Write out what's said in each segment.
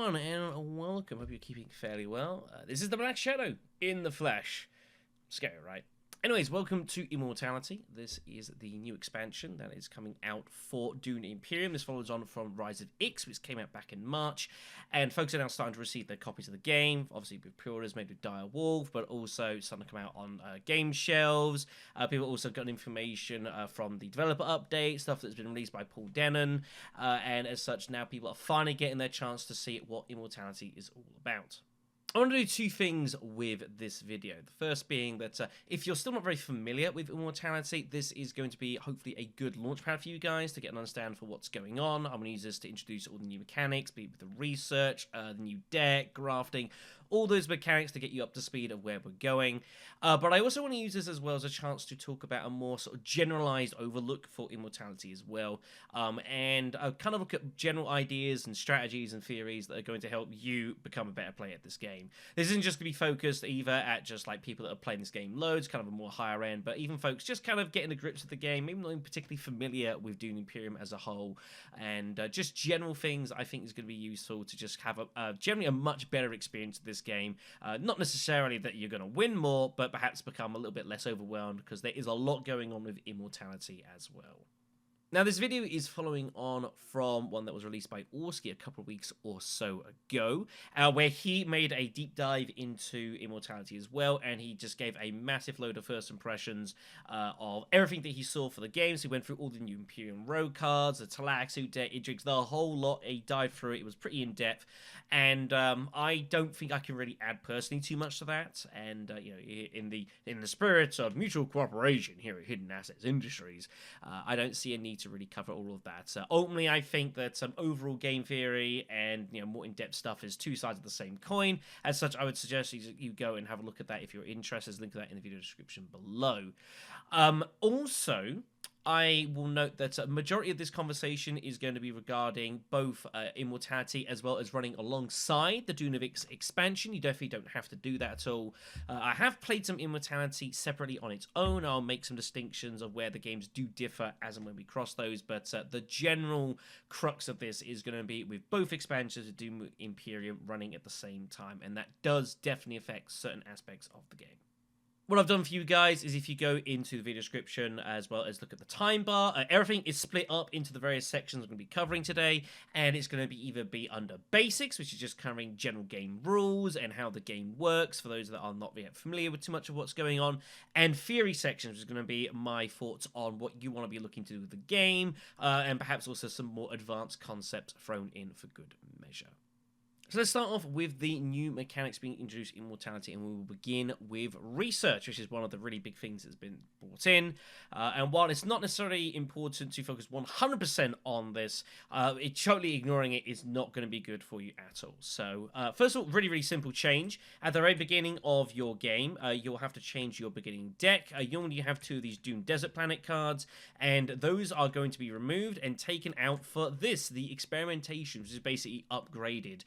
everyone, and welcome. Hope you're keeping fairly well. This is the Black Shadow in the flesh. Scary, right? Anyways, welcome to Immortality. This is the new expansion that is coming out for Dune Imperium. This follows on from Rise of Ix, which came out back in March. And folks are now starting to receive their copies of the game, obviously with pre-orders made with Dire Wolf, but also starting to come out on game shelves. People also got information from the developer update, stuff that's been released by Paul Denon. And as such, now people are finally getting their chance to see what Immortality is all about. I want to do two things with this video. The first being that if you're still not very familiar with Immortality, this is going to be hopefully a good launchpad for you guys to get an understanding for what's going on. I'm going to use this to introduce all the new mechanics, be it with the research, the new deck, grafting, all those mechanics to get you up to speed of where we're going. But I also want to use this as well as a chance to talk about a more sort of generalized overlook for Immortality as well. And kind of look at general ideas and strategies and theories that are going to help you become a better player at this game. This isn't just going to be focused either at just like people that are playing this game loads, kind of a more higher end, but even folks just kind of getting the grips of the game, maybe not even particularly familiar with Dune Imperium as a whole, and just general things I think is going to be useful to just have generally a much better experience of this game. Not necessarily that you're going to win more, but perhaps become a little bit less overwhelmed because there is a lot going on with Immortality as well. Now, this video is following on from one that was released by Orski a couple of weeks or so ago, where he made a deep dive into Immortality as well, and he just gave a massive load of first impressions of everything that he saw for the game. So he went through all the new Imperium road cards, the Tleilaxu deck, Idrix, the whole lot. He dived through it. It was pretty in-depth, and I don't think I can really add personally too much to that. And you know, in the spirit of mutual cooperation here at Hidden Assets Industries, I don't see a need to really cover all of that. Ultimately, I think that some overall game theory and more in-depth stuff is two sides of the same coin. As such, I would suggest you go and have a look at that if you're interested. There's a link to that in the video description below. Also, I will note that a majority of this conversation is going to be regarding both Immortality as well as running alongside the Dune of Ix expansion. You definitely don't have to do that at all. I have played some Immortality separately on its own. I'll make some distinctions of where the games do differ as and when we cross those, but the general crux of this is going to be with both expansions of Dune Imperium running at the same time, and that does definitely affect certain aspects of the game. What I've done for you guys is if you go into the video description as well as look at the time bar, everything is split up into the various sections I'm going to be covering today, and it's going to be under basics, which is just covering general game rules and how the game works for those that are not yet familiar with too much of what's going on, and theory sections, which is going to be my thoughts on what you want to be looking to do with the game, and perhaps also some more advanced concepts thrown in for good measure. So let's start off with the new mechanics being introduced in Immortality, and we will begin with research, which is one of the really big things that's been brought in. And while it's not necessarily important to focus 100% on this, totally ignoring it is not going to be good for you at all. So first of all, really simple change. At the very beginning of your game, you'll have to change your beginning deck. You only have two of these Dune Desert Planet cards, and those are going to be removed and taken out for this, the Experimentation, which is basically upgraded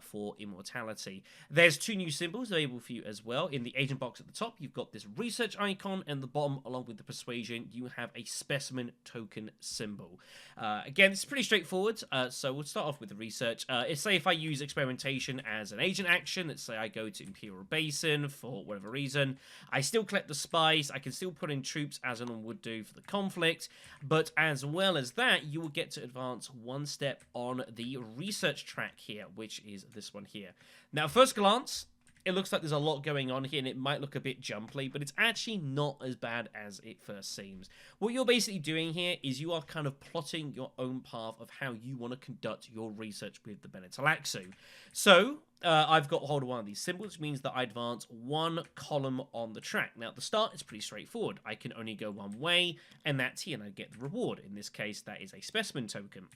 for Immortality. There's two new symbols available for you as well. In the agent box at the top, you've got this research icon, and the bottom, along with the persuasion, you have a specimen token symbol. Again, it's pretty straightforward, so we'll start off with the research. Say if I use experimentation as an agent action, let's say I go to Imperial Basin for whatever reason, I still collect the spice, I can still put in troops as anyone would do for the conflict, but as well as that, you will get to advance one step on the research track here, which is this one here. Now, first glance, it looks like there's a lot going on here, and it might look a bit jumpy, but it's actually not as bad as it first seems. What you're basically doing here is you are kind of plotting your own path of how you want to conduct your research with the Telilaxu. So, I've got hold of one of these symbols, which means that I advance one column on the track. Now, at the start, it's pretty straightforward. I can only go one way, and that's here, and I get the reward. In this case, that is a specimen token.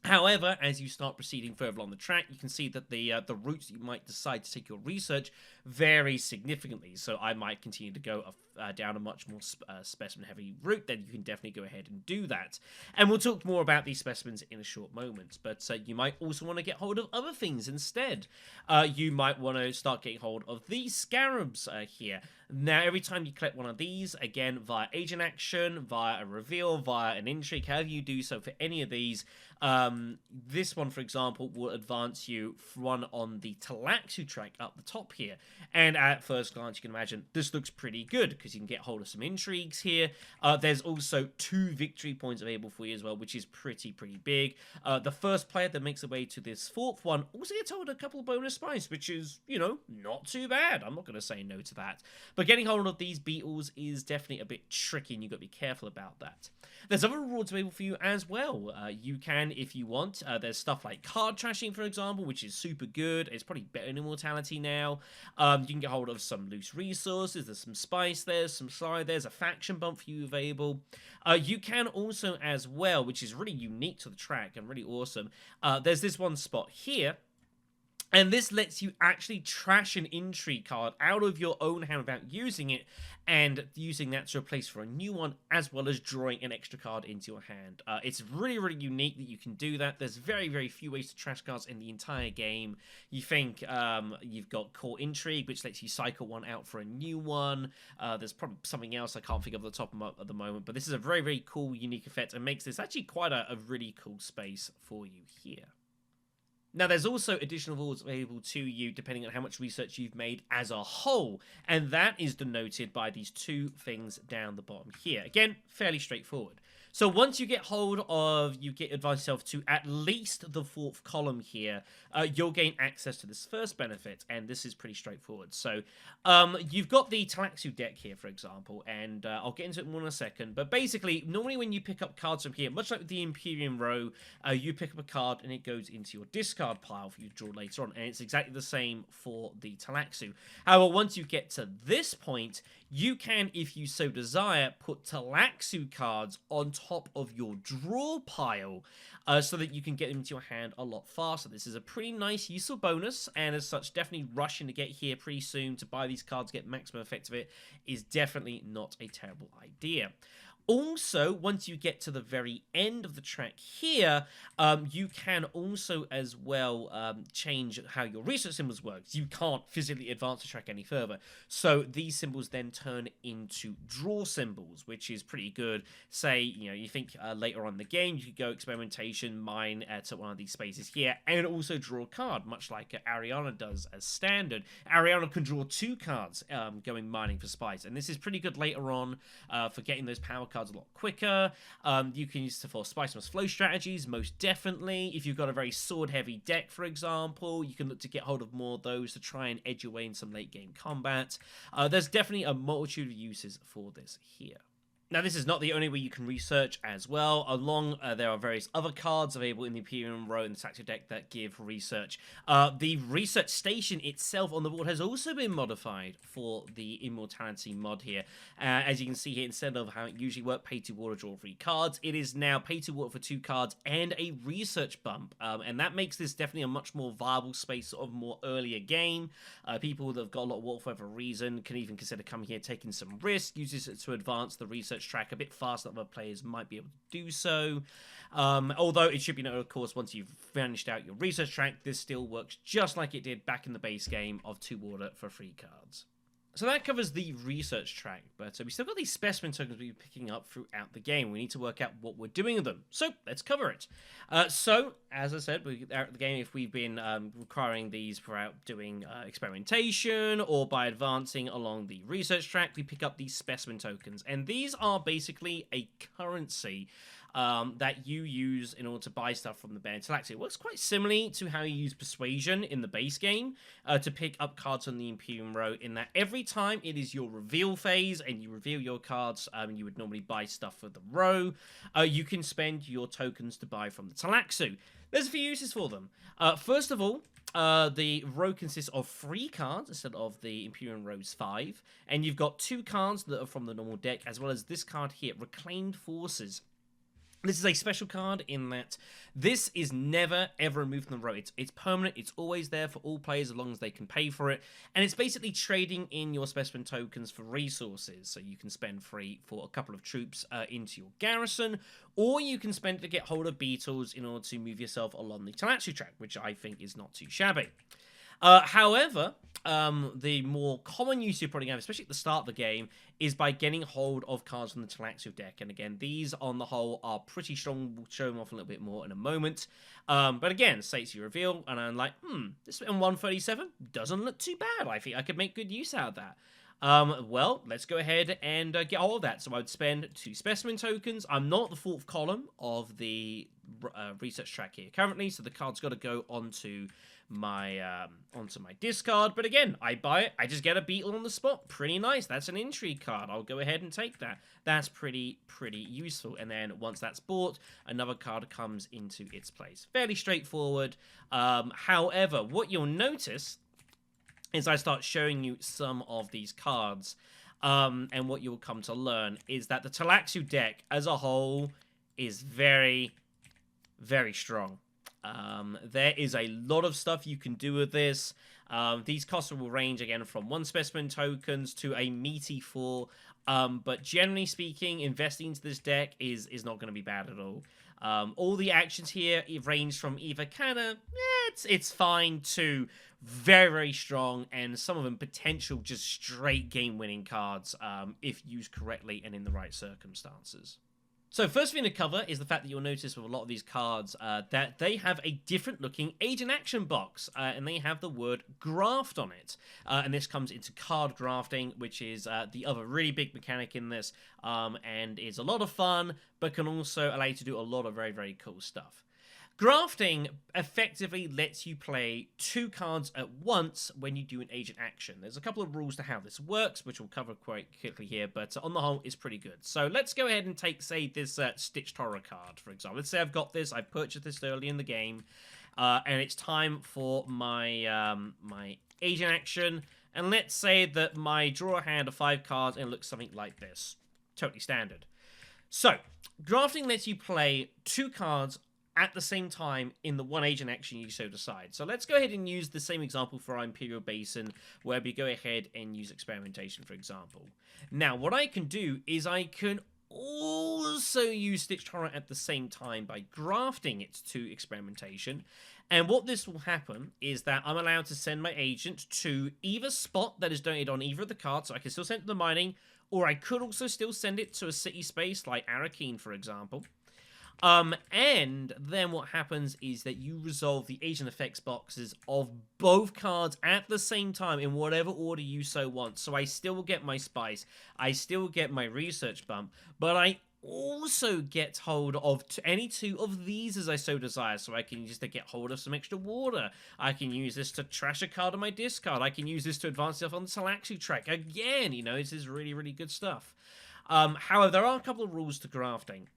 However, as you start proceeding further along the track, you can see that the routes you might decide to take your research vary significantly. So I might continue to go down a much more specimen-heavy route. Then you can definitely go ahead and do that. And we'll talk more about these specimens in a short moment. But you might also want to get hold of other things instead. You might want to start getting hold of these scarabs here. Now, every time you collect one of these, again, via agent action, via a reveal, via an intrigue, however you do so for any of these, This one, for example, will advance you one on the Tleilaxu track up the top here. And at first glance, you can imagine this looks pretty good because you can get hold of some intrigues here. There's also 2 victory points available for you as well, which is pretty big. The first player that makes their way to this 4th one also gets hold of a couple of bonus spice, which is, you know, not too bad. I'm not going to say no to that. But getting hold of these beetles is definitely a bit tricky, and you've got to be careful about that. There's other rewards available for you as well. You can, if you want, there's stuff like card trashing, for example, which is super good. It's probably better in Immortality now. You can get hold of some loose resources. There's some spice, there's some slide, there's a faction bump for you available. You can also as well, which is really unique to the track and really awesome, there's this one spot here. And this lets you actually trash an intrigue card out of your own hand without using it, and using that to replace for a new one, as well as drawing an extra card into your hand. It's really unique that you can do that. There's very few ways to trash cards in the entire game. You think you've got Core Intrigue, which lets you cycle one out for a new one. There's probably something else I can't think of at the top of the moment, but this is a very cool, unique effect, and makes this actually quite a really cool space for you here. Now, there's also additional rewards available to you depending on how much research you've made as a whole, and that is denoted by these 2 things down the bottom here. Again, fairly straightforward. So once you get hold of, you get advance yourself to at least the 4th column here, you'll gain access to this first benefit, and this is pretty straightforward. So you've got the Tleilaxu deck here, for example, and I'll get into it more in a second, but basically, normally when you pick up cards from here, much like with the Imperium row, you pick up a card and it goes into your discard pile for you to draw later on, and it's exactly the same for the Tleilaxu. However, once you get to this point, you can, if you so desire, put Tleilaxu cards on top of your draw pile so that you can get them into your hand a lot faster. This is a pretty nice, useful bonus, and as such, definitely rushing to get here pretty soon to buy these cards, get maximum effect of it, is definitely not a terrible idea. Also, once you get to the very end of the track here, you can also as well change how your research symbols work. You can't physically advance the track any further. So these symbols then turn into draw symbols, which is pretty good. Say, you know, you think later on in the game, you could go experimentation, mine to one of these spaces here, and also draw a card, much like Ariana does as standard. Ariana can draw 2 cards going mining for spice, and this is pretty good later on for getting those power cards a lot quicker. You can use it for spice must flow strategies, most definitely. If you've got a very sword heavy deck, for example, you can look to get hold of more of those to try and edge your way in some late game combat. There's definitely a multitude of uses for this here. Now, this is not the only way you can research as well. There are various other cards available in the Imperium row and the Tactical deck that give research. The research station itself on the board has also been modified for the Immortality mod here. As you can see here, instead of how it usually worked, pay to water, draw 3 cards, it is now pay to water for 2 cards and a research bump. And that makes this definitely a much more viable space, sort of more earlier game. People that have got a lot of water for whatever reason can even consider coming here, taking some risk, uses it to advance the research track a bit faster than other players might be able to do so. Although it should be noted, of course, once you've finished out your research track, this still works just like it did back in the base game of 2 water for 3 cards. So that covers the research track, but we still got these specimen tokens we'll be picking up throughout the game. We need to work out what we're doing with them. So let's cover it. So, as I said, throughout the game, if we've been requiring these throughout doing experimentation or by advancing along the research track, we pick up these specimen tokens. And these are basically a currency that you use in order to buy stuff from the Bear and Tleilaxu. It works quite similarly to how you use Persuasion in the base game to pick up cards on the Imperium row, in that every time it is your reveal phase and you reveal your cards, you would normally buy stuff for the row, you can spend your tokens to buy from the Tleilaxu. There's a few uses for them. First of all, the row consists of 3 cards instead of the Imperium row's 5, and you've got 2 cards that are from the normal deck, as well as this card here, Reclaimed Forces. This is a special card in that this is never, ever removed from the row. It's permanent. It's always there for all players as long as they can pay for it. And it's basically trading in your specimen tokens for resources. So you can spend 3 for a couple of troops into your garrison, or you can spend it to get hold of beetles in order to move yourself along the Tleilaxu track, which I think is not too shabby. However, the more common use you probably have, especially at the start of the game, is by getting hold of cards from the Tleilaxu deck. And again, these on the whole are pretty strong. We'll show them off a little bit more in a moment. But again, states you reveal, and I'm like, this in 137 doesn't look too bad. I think I could make good use out of that. Well, let's go ahead and get all of that. So I would spend 2 specimen tokens. I'm not the 4th column of the research track here currently, so the card's got to go onto my discard. But again, I buy it. I just get a beetle on the spot. Pretty nice. That's an intrigue card. I'll go ahead and take that. That's pretty useful. And then once that's bought, another card comes into its place. Fairly straightforward. However, what you'll notice is I start showing you some of these cards, and what you'll come to learn is that the Tleilaxu deck as a whole is very, very strong. There is a lot of stuff you can do with this. These costs will range again from 1 specimen tokens to a meaty 4, but generally speaking, investing into this deck is not going to be bad at all. All the actions here range from either kind of, it's fine, to very, very strong, and some of them potential just straight game-winning cards if used correctly and in the right circumstances. So first thing to cover is the fact that you'll notice with a lot of these cards that they have a different looking agent action box, and they have the word graft on it. And this comes into card grafting, which is the other really big mechanic in this, and is a lot of fun, but can also allow you to do a lot of very, very cool stuff. Grafting effectively lets you play 2 cards at once when you do an agent action. There's a couple of rules to how this works, which we'll cover quite quickly here, but on the whole, it's pretty good. So let's go ahead and take, say, this Stitched Horror card, for example. Let's say I've got this, I've purchased this early in the game, and it's time for my, my agent action, and let's say that my draw a hand of 5 cards, and it looks something like this. Totally standard. So, grafting lets you play 2 cards at the same time in the one agent action you so decide. So let's go ahead and use the same example for our Imperial Basin, where we go ahead and use Experimentation, for example. Now, what I can do is I can also use Stitched Horror at the same time by grafting it to Experimentation. And what this will happen is that I'm allowed to send my agent to either spot that is donated on either of the cards, so I can still send it to the mining, or I could also still send it to a city space like Arakeen, for example. And then what happens is that you resolve the agent effects boxes of both cards at the same time in whatever order you so want. So I still get my spice, I still get my research bump, but I also get hold of any 2 of these as I so desire. So I can use this to get hold of some extra water. I can use this to trash a card on my discard. I can use this to advance stuff on the Telilaxu track. Again, you know, this is really, really good stuff. However, there are a couple of rules to grafting.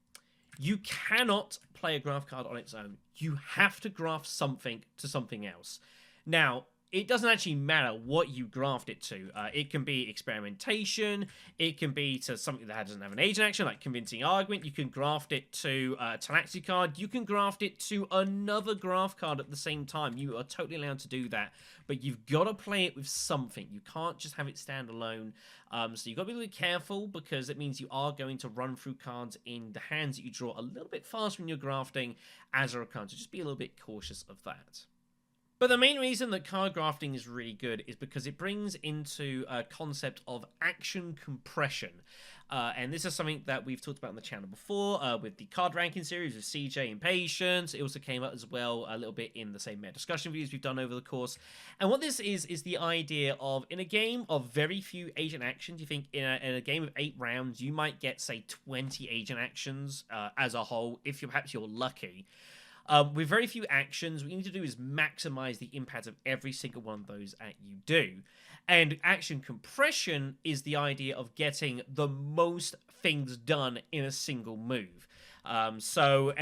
You cannot play a graft card on its own. You have to graft something to something else. Now, it doesn't actually matter what you graft it to. It can be Experimentation. It can be to something that doesn't have an agent action, like Convincing Argument. You can graft it to a Tleilaxu card. You can graft it to another graft card at the same time. You are totally allowed to do that. But you've got to play it with something. You can't just have it stand alone. So you've got to be really careful, because it means you are going to run through cards in the hands that you draw a little bit faster when you're grafting as a recurrent. So just be a little bit cautious of that. But the main reason that card grafting is really good is because it brings into a concept of action compression. And this is something that we've talked about on the channel before with the card ranking series with CJ and Patience. It also came up as well a little bit in the same meta discussion videos we've done over the course. And what this is the idea of, in a game of very few agent actions, you think in a game of 8 rounds, you might get, say, 20 agent actions as a whole, if perhaps you're lucky. With very few actions, what you need to do is maximize the impact of every single one of those that you do. And action compression is the idea of getting the most things done in a single move. And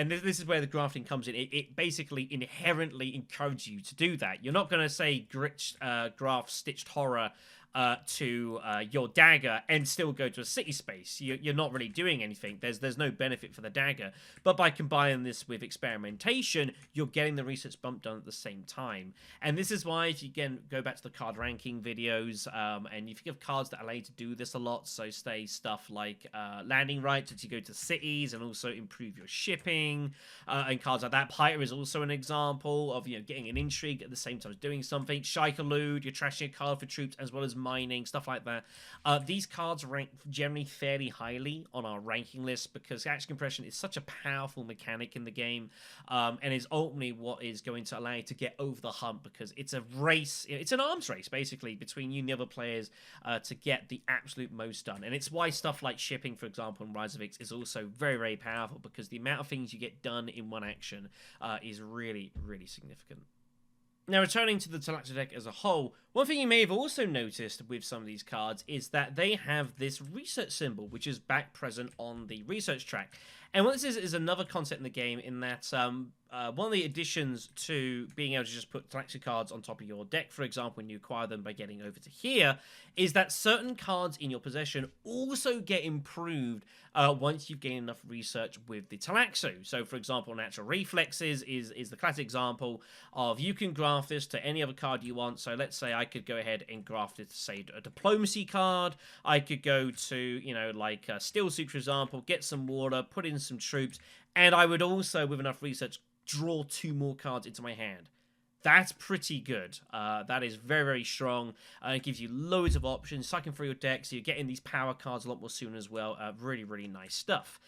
this is where the grafting comes in. It basically inherently encourages you to do that. You're not going to say graft Stitched Horror to your dagger and still go to a city space. You're not really doing anything. There's no benefit for the dagger. But by combining this with experimentation, you're getting the research bump done at the same time. And this is why, if you again go back to the card ranking videos, and you think of cards that allow you to do this a lot, so say stuff like landing rights, as you go to cities and also improve your shipping, and cards like that. Piter is also an example of getting an intrigue at the same time as doing something. Shikalude, you're trashing a card for troops as well as mining, stuff like that. These cards rank generally fairly highly on our ranking list because action compression is such a powerful mechanic in the game, and is ultimately what is going to allow you to get over the hump, because it's a race, it's an arms race basically between you and the other players to get the absolute most done. And it's why stuff like shipping, for example, in Rise of X is also very, very powerful, because the amount of things you get done in one action is really, really significant. Now, returning to the Tleilaxu deck as a whole, one thing you may have also noticed with some of these cards is that they have this research symbol, which is back present on the research track. And what this is another concept in the game, in that one of the additions to being able to just put Tleilaxu cards on top of your deck, for example, when you acquire them by getting over to here, is that certain cards in your possession also get improved once you've gained enough research with the Tleilaxu. So, for example, Natural Reflexes is the classic example of you can graft this to any other card you want. So let's say I could go ahead and graft it to, say, a Diplomacy card. I could go to, like Steel Suit, for example, get some water, put in some troops, and I would also, with enough research, draw 2 more cards into my hand. That's pretty good. That is very, very strong. It gives you loads of options, sucking through your deck, so you're getting these power cards a lot more soon as well. Really, really nice stuff.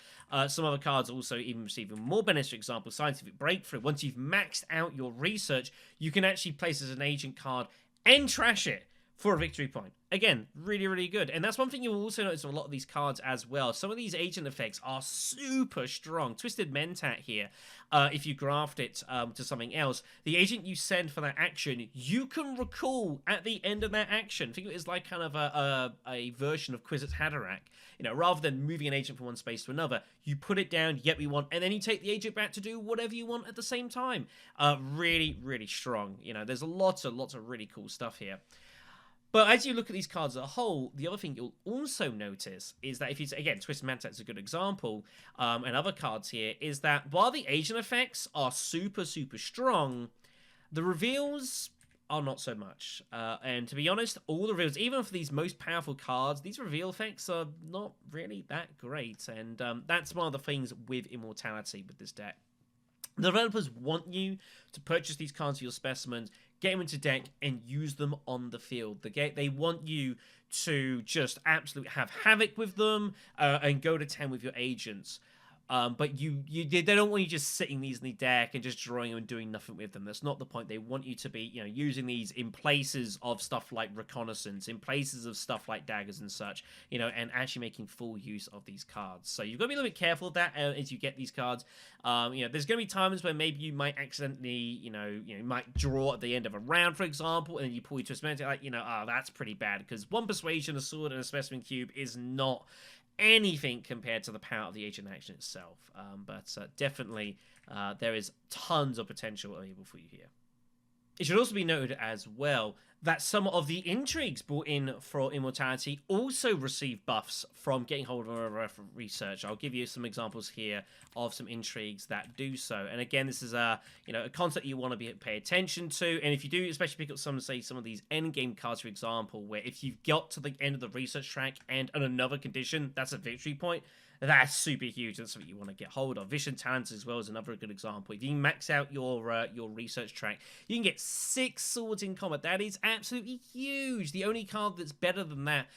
Some other cards also even receive more benefits. For example, Scientific Breakthrough. Once you've maxed out your research, you can actually place as an agent card and trash it for a victory point. Again, really, really good. And that's one thing you'll also notice with a lot of these cards as well. Some of these agent effects are super strong. Twisted Mentat here, if you graft it to something else, the agent you send for that action, you can recall at the end of that action. Think of it as like kind of a version of Kwisatz Haderach. Rather than moving an agent from one space to another, you put it down, you get what you want, and then you take the agent back to do whatever you want at the same time. Really, really strong. There's lots of really cool stuff here. But as you look at these cards as a whole, the other thing you'll also notice is that if you, again, Twisted Mantat is a good example, and other cards here, is that while the agent effects are super, super strong, the reveals are not so much. And to be honest, all the reveals, even for these most powerful cards, these reveal effects are not really that great. And that's one of the things with Immortality with this deck. The developers want you to purchase these cards for your specimens, get them into deck, and use them on the field. They want you to just absolutely have havoc with them and go to 10 with your agents. But they don't want you just sitting these in the deck and just drawing them and doing nothing with them. That's not the point. They want you to be, using these in places of stuff like reconnaissance, in places of stuff like daggers and such, and actually making full use of these cards. So you've got to be a little bit careful of that as you get these cards. There's going to be times where maybe you might accidentally, you might draw at the end of a round, for example, and then you pull your twist like, that's pretty bad, because 1 persuasion, a sword, and a specimen cube is not anything compared to the power of the agent action itself. But definitely there is tons of potential available for you here. It should also be noted as well that some of the intrigues brought in for Immortality also receive buffs from getting hold of research. I'll give you some examples here of some intrigues that do so. And again, this is a concept you want to pay attention to. And if you do, especially pick up some of these endgame cards, for example, where if you've got to the end of the research track and on another condition, that's a victory point. That's super huge. That's something you want to get hold of. Vision Talents as well is another good example. If you can max out your research track, you can get 6 swords in combat. That is absolutely huge. The only card that's better than that,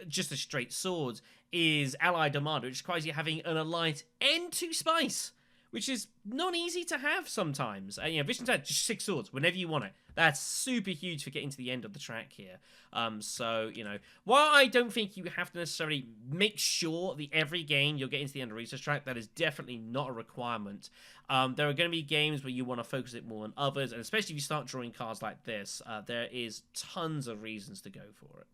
just a straight swords, is Allied Demander, which requires you having an alliance and 2 spice, which is not easy to have sometimes. Vision Talent, just 6 swords whenever you want it. That's super huge for getting to the end of the track here. While I don't think you have to necessarily make sure that every game you're getting to the end of the research track, that is definitely not a requirement. There are going to be games where you want to focus it more on others, and especially if you start drawing cards like this, there is tons of reasons to go for it.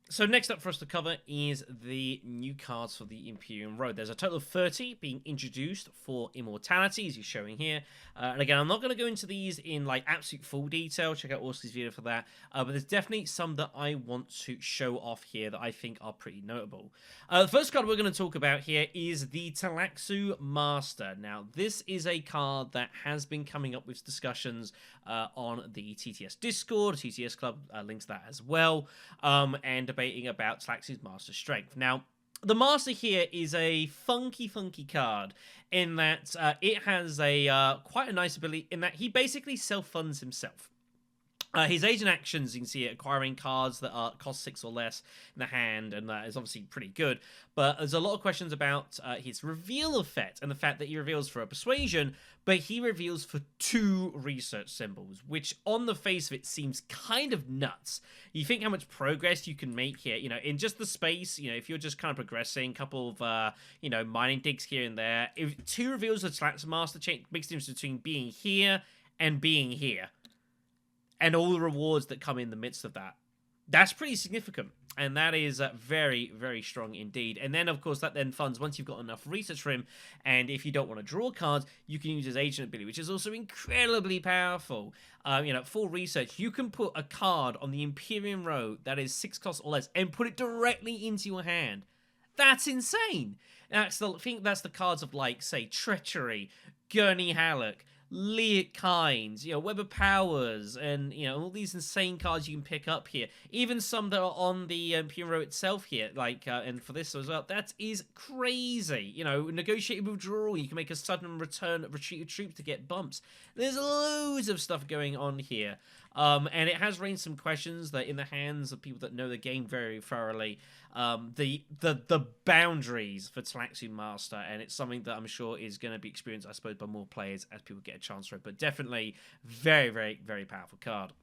So next up for us to cover is the new cards for the Imperium Road. There's a total of 30 being introduced for Immortality, as you're showing here. And again, I'm not going to go into these in like absolute full detail. Check out Orski's video for that. But there's definitely some that I want to show off here that I think are pretty notable. The first card we're going to talk about here is the Tleilaxu Master. Now, this is a card that has been coming up with discussions on the TTS Discord, TTS Club, links that as well, and debating about Tleilaxu's Master Strength. Now, the Master here is a funky card in that it has a quite a nice ability in that he basically self-funds himself. His agent actions, you can see it, acquiring cards that cost 6 or less in the hand, and that is obviously pretty good. But there's a lot of questions about his reveal effect, and the fact that he reveals for a persuasion, but he reveals for 2 research symbols, which on the face of it seems kind of nuts. You think how much progress you can make here, you know, in just the space, you know, if you're just kind of progressing, a couple of, you know, mining digs here and there. If 2 reveals of Tleilaxu Master change makes the difference between being here and being here. And all the rewards that come in the midst of that. That's pretty significant. And that is very, very strong indeed. And then, of course, that then funds once you've got enough research for him. And if you don't want to draw cards, you can use his agent ability, which is also incredibly powerful. You know, for research, you can put a card on the Imperium Road that is 6 cost or less and put it directly into your hand. That's insane. I think that's the cards of, like, say, Treachery, Gurney Halleck, Leet Kinds, you know, Weber Powers, and, you know, all these insane cards you can pick up here. Even some that are on the Imperium Road itself here, like, and for this as well. That is crazy. You know, negotiated withdrawal, you can make a sudden retreat of troops to get bumps. There's loads of stuff going on here. And it has raised some questions that in the hands of people that know the game very thoroughly, the boundaries for Tleilaxu Master, and it's something that I'm sure is going to be experienced, I suppose, by more players as people get a chance for it, but definitely very, very, very powerful card.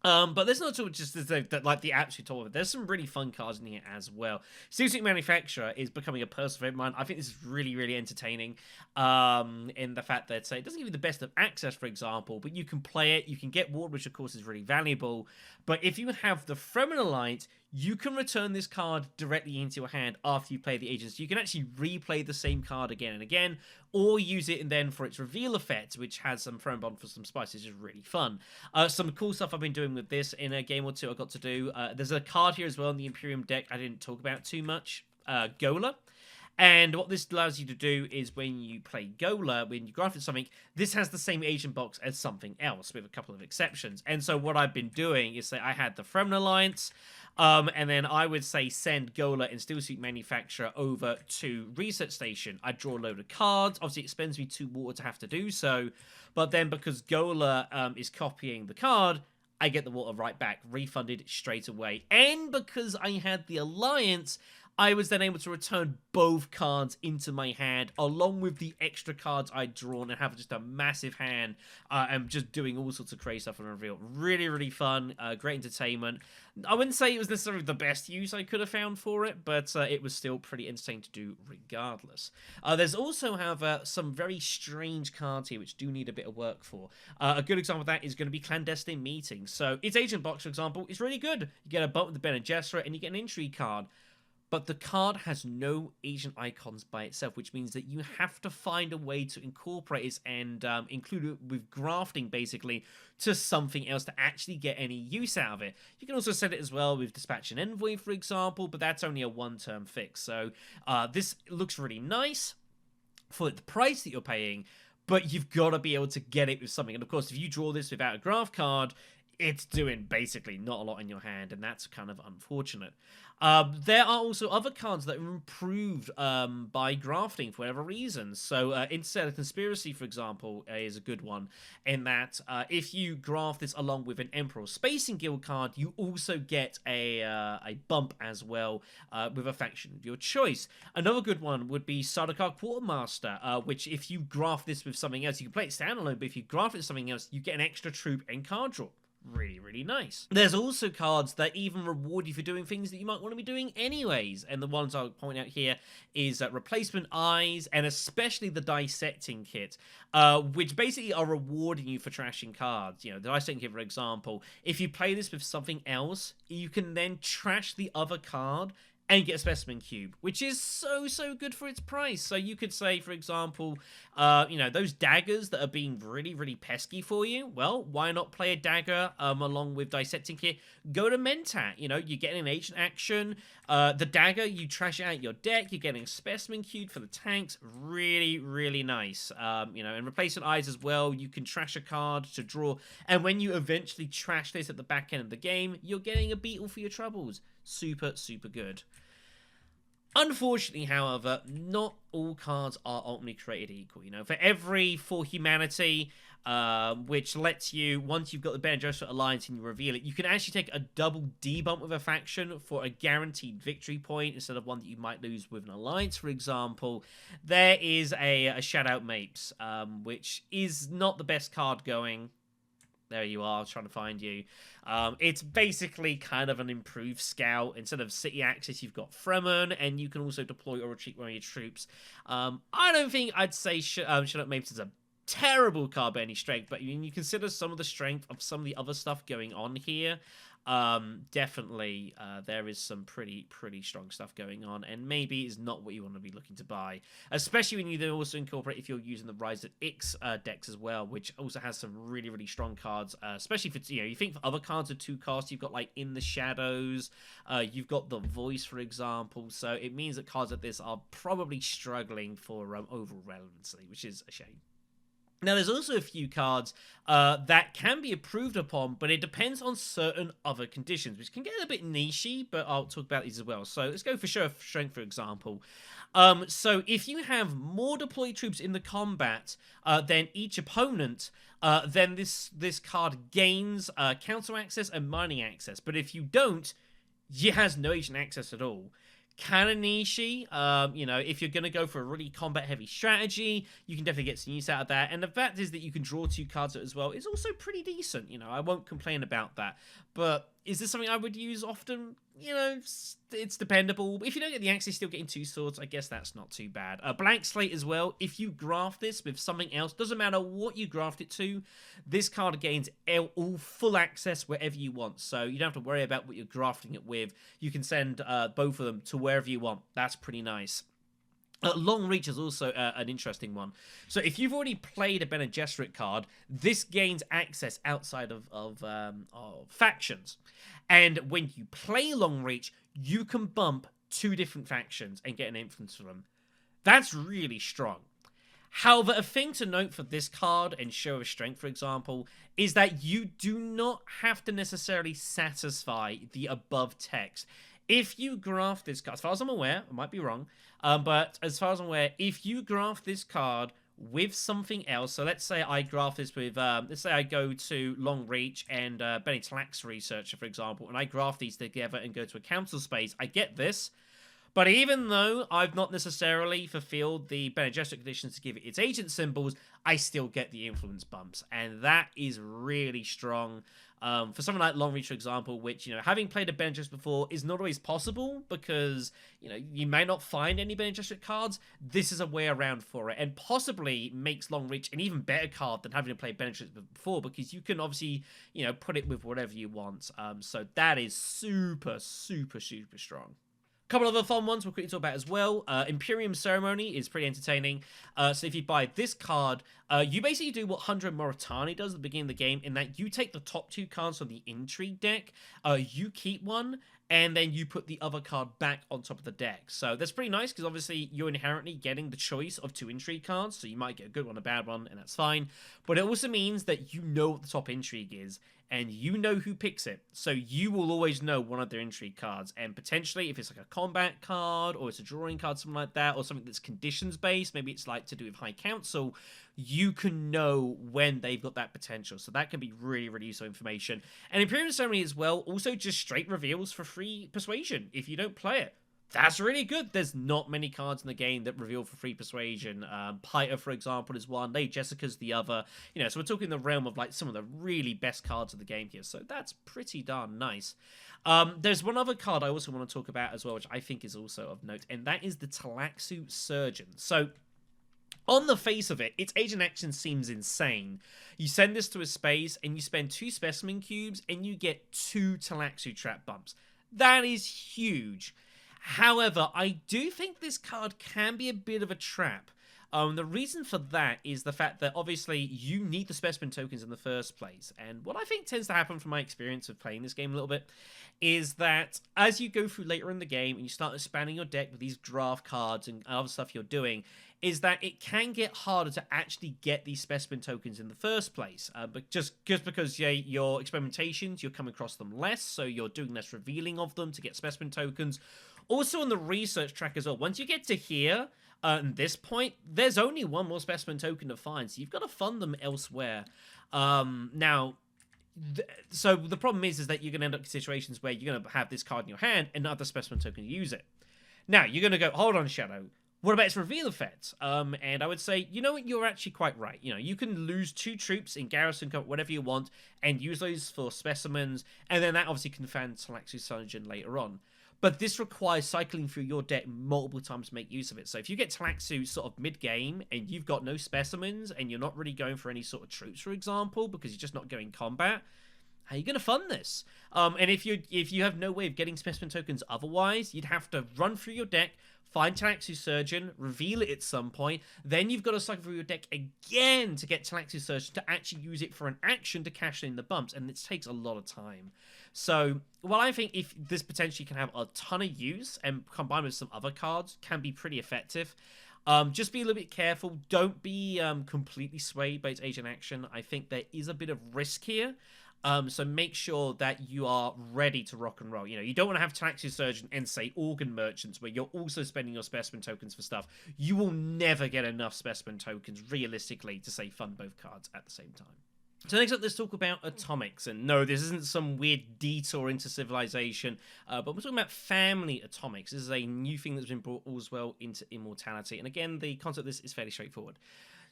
But there's not just like the absolute top of it. There's some really fun cards in here as well. Steelsuit Manufacturer is becoming a personal favorite of mine. I think this is really, really entertaining. In the fact that it doesn't give you the best of access, for example, but you can play it. You can get ward, which of course is really valuable. But if you have the Fremen Alliance, you can return this card directly into your hand after you play the agents. You can actually replay the same card again and again, or use it and then for its reveal effect, which has some Fremen Bond for some spices, is really fun. Some cool stuff I've been doing with this in a game or two I got to do. There's a card here as well in the Imperium deck I didn't talk about too much. Gola. And what this allows you to do is when you play Gola, when you graft something, this has the same agent box as something else, with a couple of exceptions. And so what I've been doing is say I had the Fremen Alliance, and then I would say send Gola and Steelsuit Manufacturer over to Research Station. I draw a load of cards. Obviously, it spends me 2 water to have to do so. But then because Gola is copying the card, I get the water right back, refunded straight away. And because I had the Alliance, I was then able to return both cards into my hand, along with the extra cards I'd drawn, and have just a massive hand, and just doing all sorts of crazy stuff on reveal. Really, really fun, great entertainment. I wouldn't say it was necessarily the best use I could have found for it, but it was still pretty entertaining to do regardless. There's also, however, some very strange cards here which do need a bit of work for. A good example of that is going to be Clandestine Meetings. So its agent box, for example, is really good. You get a bump with the Bene Gesserit, and you get an intrigue card. But the card has no agent icons by itself, which means that you have to find a way to incorporate it and include it with grafting, basically, to something else to actually get any use out of it. You can also set it as well with Dispatch and Envoy, for example, but that's only a 1-turn fix. So this looks really nice for the price that you're paying, but you've got to be able to get it with something. And of course, if you draw this without a graft card, it's doing basically not a lot in your hand, and that's kind of unfortunate. There are also other cards that are improved by grafting for whatever reason. So Interstellar Conspiracy, for example, is a good one, in that if you graft this along with an Emperor Spacing Guild card, you also get a bump as well with a faction of your choice. Another good one would be Sardaukar Quartermaster, which if you graft this with something else, you can play it standalone, but if you graft it with something else, you get an extra troop and card draw. really, really nice. There's also cards that even reward you for doing things that you might want to be doing anyways, and the ones I'll point out here is Replacement Eyes, and especially the Dissecting Kit, which basically are rewarding you for trashing cards. You know, the Dissecting Kit, for example, if you play this with something else, you can then trash the other card and get a Specimen Cube, which is so good for its price. So you could say, for example, you know, those daggers that are being really pesky for you, well, why not play a dagger along with Dissecting Kit? Go to Mentat, you know, you're getting an agent action. The dagger, you trash it out your deck, you're getting a Specimen Cube for the tanks. Really nice. You know, and Replacement Eyes as well, you can trash a card to draw, and when you eventually trash this at the back end of the game, you're getting a Beetle for your troubles. Super good. Unfortunately, however, not all cards are ultimately created equal. You know, for every For Humanity, which lets you, once you've got the Bene Gesserit Alliance and you reveal it, you can actually take a double debump with a faction for a guaranteed victory point instead of one that you might lose with an alliance, for example. There is a Shout Out Mapes, which is not the best card going. There you are, I was trying to find you. It's basically kind of an improved scout. Instead of city access, you've got Fremen, and you can also deploy or retreat one of your troops. I don't think I'd say Shout Out Mapes is a terrible card by any strength, but when you consider some of the strength of some of the other stuff going on here, definitely there is some pretty strong stuff going on, and maybe is not what you want to be looking to buy, especially when you then also incorporate if you're using the Rise of Ix decks as well, which also has some really strong cards, especially for, you know, you think for other cards of 2 costs, you've got like In the Shadows, you've got The Voice, for example, so it means that cards like this are probably struggling for overall relevancy, which is a shame. Now, there's also a few cards that can be improved upon, but it depends on certain other conditions, which can get a bit nichey, but I'll talk about these as well. So let's go for Show of Strength, for example. So if you have more deployed troops in the combat than each opponent, then this card gains council access and mining access. But if you don't, it has no agent access at all. Kind of nichey. You know, if you're going to go for a really combat-heavy strategy, you can definitely get some use out of that. And the fact is that you can draw 2 cards as well is also pretty decent. You know, I won't complain about that. But is this something I would use often? You know, it's dependable. If you don't get the access, still getting 2 swords, I guess that's not too bad. Blank Slate as well. If you graft this with something else, doesn't matter what you graft it to, this card gains all full access wherever you want. So you don't have to worry about what you're grafting it with. You can send both of them to wherever you want. That's pretty nice. Long Reach is also an interesting one. So if you've already played a Bene Gesserit card, this gains access outside of factions. And when you play Long Reach, you can bump 2 different factions and get an influence from them. That's really strong. However, a thing to note for this card and Show of Strength, for example, is that you do not have to necessarily satisfy the above text. If you graft this card, as far as I'm aware, I might be wrong, but as far as I'm aware, if you graft this card with something else, so let's say I graft this with, let's say I go to Long Reach and Tleilaxu Researcher, for example, and I graft these together and go to a council space, I get this. But even though I've not necessarily fulfilled the Bene Gesserit conditions to give it its agent symbols, I still get the influence bumps. And that is really strong. For something like Long Reach, for example, which, you know, having played a Bene Gesserit before is not always possible because, you know, you may not find any Bene Gesserit cards. This is a way around for it, and possibly makes Long Reach an even better card than having to play Bene Gesserit before, because you can obviously, you know, put it with whatever you want. So that is super strong. Couple of other fun ones we'll quickly talk about as well. Imperium Ceremony is pretty entertaining. So if you buy this card, you basically do what 100 Moritani does at the beginning of the game, in that you take the top 2 cards from the Intrigue deck, you keep one, and then you put the other card back on top of the deck. So that's pretty nice, because obviously you're inherently getting the choice of 2 Intrigue cards, so you might get a good one, a bad one, and that's fine. But it also means that you know what the top Intrigue is, and you know who picks it, so you will always know one of their Intrigue cards, and potentially, if it's like a combat card, or it's a drawing card, something like that, or something that's conditions-based, maybe it's like to do with High Council, you can know when they've got that potential, so that can be really useful information. And Imperium Ceremony as well also just straight reveals for free persuasion if you don't play it. That's really good. There's not many cards in the game that reveal for free persuasion. Piter, for example, is one. Lady Jessica's the other. You know, so we're talking the realm of like some of the really best cards of the game here. So that's pretty darn nice. There's one other card I also want to talk about as well, which I think is also of note, and that is the Tleilaxu Surgeon. So on the face of it, its agent action seems insane. You send this to a space, and you spend 2 specimen cubes, and you get 2 Tleilaxu trap bumps. That is huge. However, I do think this card can be a bit of a trap. The reason for that is the fact that obviously you need the specimen tokens in the first place. And what I think tends to happen from my experience of playing this game a little bit is that as you go through later in the game and you start expanding your deck with these draft cards and other stuff you're doing, is that it can get harder to actually get these specimen tokens in the first place. But just because your experimentations, you're coming across them less, so you're doing less revealing of them to get specimen tokens. Also on the research track as well, once you get to here, at this point, there's only one more specimen token to find, so you've got to fund them elsewhere. So the problem is that you're going to end up in situations where you're going to have this card in your hand and not the specimen token to use it. Now, you're going to go, hold on, Shadow. What about its reveal effect? And I would say, you know what, you're actually quite right. You know, you can lose 2 troops in garrison, whatever you want, and use those for specimens, and then that obviously can fan Tleilaxu Surgeon later on. But this requires cycling through your deck multiple times to make use of it. So if you get Tleilaxu sort of mid-game and you've got no specimens and you're not really going for any sort of troops, for example, because you're just not going combat, how are you going to fund this? And if you have no way of getting specimen tokens otherwise, you'd have to run through your deck, find Tleilaxu Surgeon, reveal it at some point, then you've got to cycle through your deck again to get Tleilaxu Surgeon to actually use it for an action to cash in the bumps, and it takes a lot of time. So, while I think if this potentially can have a ton of use and combined with some other cards can be pretty effective, just be a little bit careful. Don't be completely swayed by its agent action. I think there is a bit of risk here. So make sure that you are ready to rock and roll. You know, you don't want to have Tleilaxu Surgeon and, say, Organ Merchants, where you're also spending your specimen tokens for stuff. You will never get enough specimen tokens, realistically, to, say, fund both cards at the same time. So next up, let's talk about atomics. And no, this isn't some weird detour into Civilization, but we're talking about family atomics. This is a new thing that's been brought as well into Immortality. And again, the concept of this is fairly straightforward.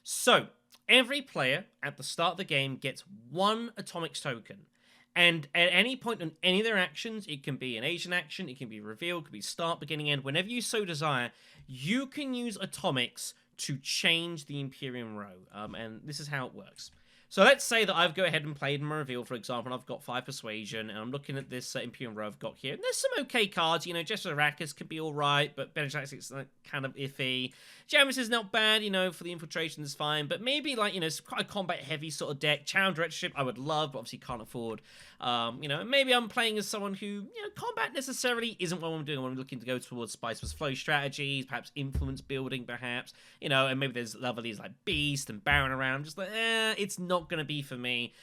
So, every player at the start of the game gets 1 atomics token. And at any point on any of their actions, it can be an agent action, it can be reveal, it can be start, beginning, end, whenever you so desire, you can use atomics to change the Imperium row. And this is how it works. So let's say that I've go ahead and played my reveal, for example, and I've got 5 persuasion, and I'm looking at this Imperium row I've got here. And there's some okay cards, you know, Jester Arrakis could be alright, but Benedict's kind of iffy. Jamis is not bad, you know, for the infiltration is fine, but maybe, like, you know, it's quite a combat-heavy sort of deck. Challenge Directorship I would love, but obviously can't afford. You know, maybe I'm playing as someone who, you know, combat necessarily isn't what I'm doing. I'm looking to go towards Spice with Flow strategies, perhaps influence building, perhaps, you know, and maybe there's lovelies like Beast and Baron around. I'm just like, it's not going to be for me.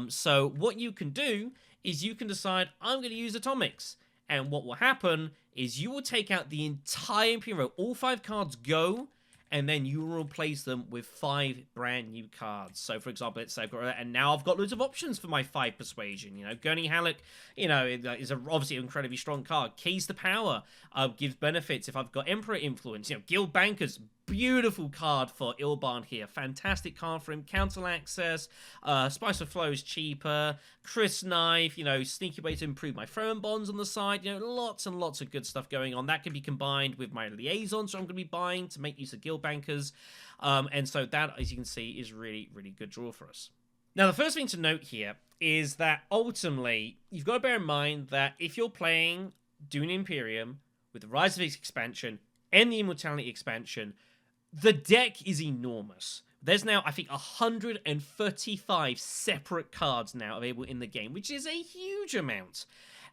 So what you can do is you can decide, I'm going to use atomics. And what will happen is you will take out the entire Imperium row. All 5 cards go, and then you will replace them with 5 brand new cards. So, for example, let's say I've got that, and now I've got loads of options for my 5 persuasion. You know, Gurney Halleck, you know, is obviously an incredibly strong card. Keys to Power gives benefits if I've got Emperor Influence. You know, Guild Bankers, beautiful card for Ilban here. Fantastic card for him. Council Access, Spice of Flow is cheaper. Chris Knife, you know, sneaky way to improve my throwing bonds on the side. You know, lots and lots of good stuff going on. That can be combined with my liaisons, so I'm going to be buying to make use of Guild Bankers. And so that, as you can see, is really, really good draw for us. Now, the first thing to note here is that ultimately, you've got to bear in mind that if you're playing Dune Imperium with the Rise of Its expansion and the Immortality expansion, the deck is enormous. There's now, I think, 135 separate cards now available in the game, which is a huge amount.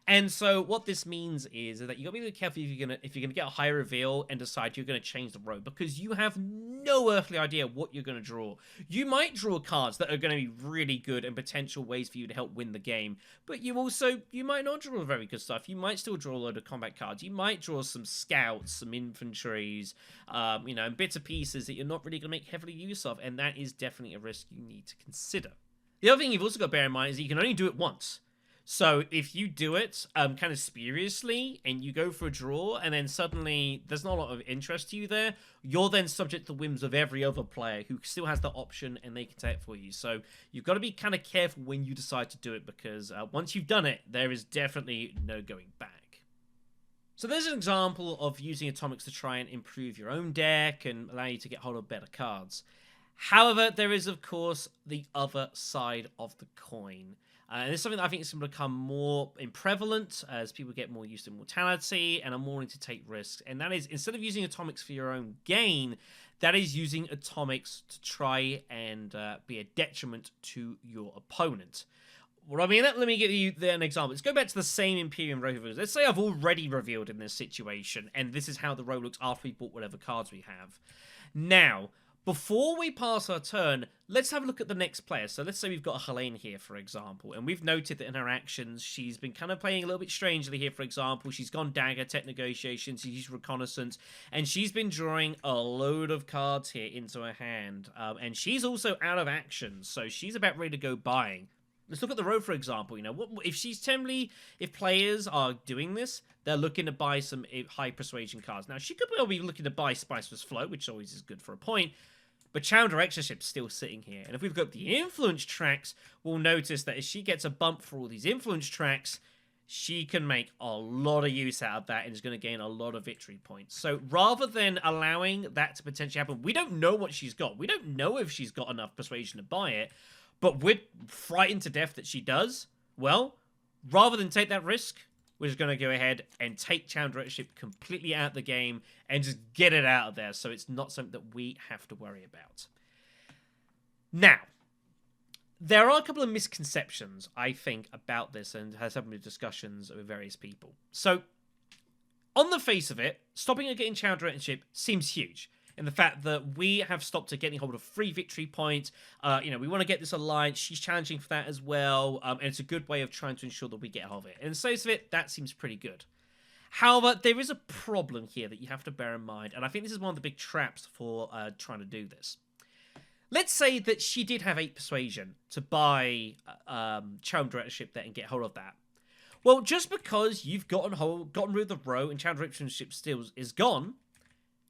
And so what this means is that you got to be really careful if you're gonna get a high reveal and decide you're gonna change the road, because you have no earthly idea what you're gonna draw. You might draw cards that are gonna be really good and potential ways for you to help win the game, but you might not draw very good stuff. You might still draw a load of combat cards. You might draw some scouts, some infantries, you know, and bits and pieces that you're not really gonna make heavily use of, and that is definitely a risk you need to consider. The other thing you've also got to bear in mind is that you can only do it once. So if you do it kind of spuriously and you go for a draw and then suddenly there's not a lot of interest to you there, you're then subject to the whims of every other player who still has the option and they can take it for you. So you've got to be kind of careful when you decide to do it because once you've done it, there is definitely no going back. So there's an example of using atomics to try and improve your own deck and allow you to get hold of better cards. However, there is, of course, the other side of the coin. And it's something that I think is going to become more prevalent as people get more used to immortality and are more willing to take risks. And that is, instead of using atomics for your own gain, that is using atomics to try and be a detriment to your opponent. What I mean, let me give you an example. Let's go back to the same Imperium row reveals. Let's say I've already revealed in this situation, and this is how the row looks after we bought whatever cards we have. Now, before we pass our turn, let's have a look at the next player. So let's say we've got a Helene here, for example, and we've noted that in her actions, she's been kind of playing a little bit strangely here, for example. She's gone Dagger, Tech Negotiation, she's used Reconnaissance, and she's been drawing a load of cards here into her hand. And she's also out of actions, so she's about ready to go buying. Let's look at the row, for example. You know, if players are doing this, they're looking to buy some high persuasion cards. Now, she could well be looking to buy Spiceless Flow, which always is good for a point, but Challenger Exorship's still sitting here. And if we've got the influence tracks, we'll notice that if she gets a bump for all these influence tracks, she can make a lot of use out of that and is going to gain a lot of victory points. So rather than allowing that to potentially happen, we don't know what she's got. We don't know if she's got enough persuasion to buy it, but we're frightened to death that she does. Well, rather than take that risk, we're just going to go ahead and take Challenger Exorcip completely out of the game and just get it out of there so it's not something that we have to worry about. Now, there are a couple of misconceptions, I think, about this and has some discussions with various people. So, on the face of it, stopping her getting Challenger Exorcip seems huge. In the fact that we have stopped her getting hold of free victory points. We want to get this alliance. She's challenging for that as well. And it's a good way of trying to ensure that we get hold of it. And so of it, that seems pretty good. However, there is a problem here that you have to bear in mind. And I think this is one of the big traps for trying to do this. Let's say that she did have 8 persuasion to buy Challenger Exorcip there and get hold of that. Well, just because you've gotten rid of the row and Challenger Exorcip still is gone,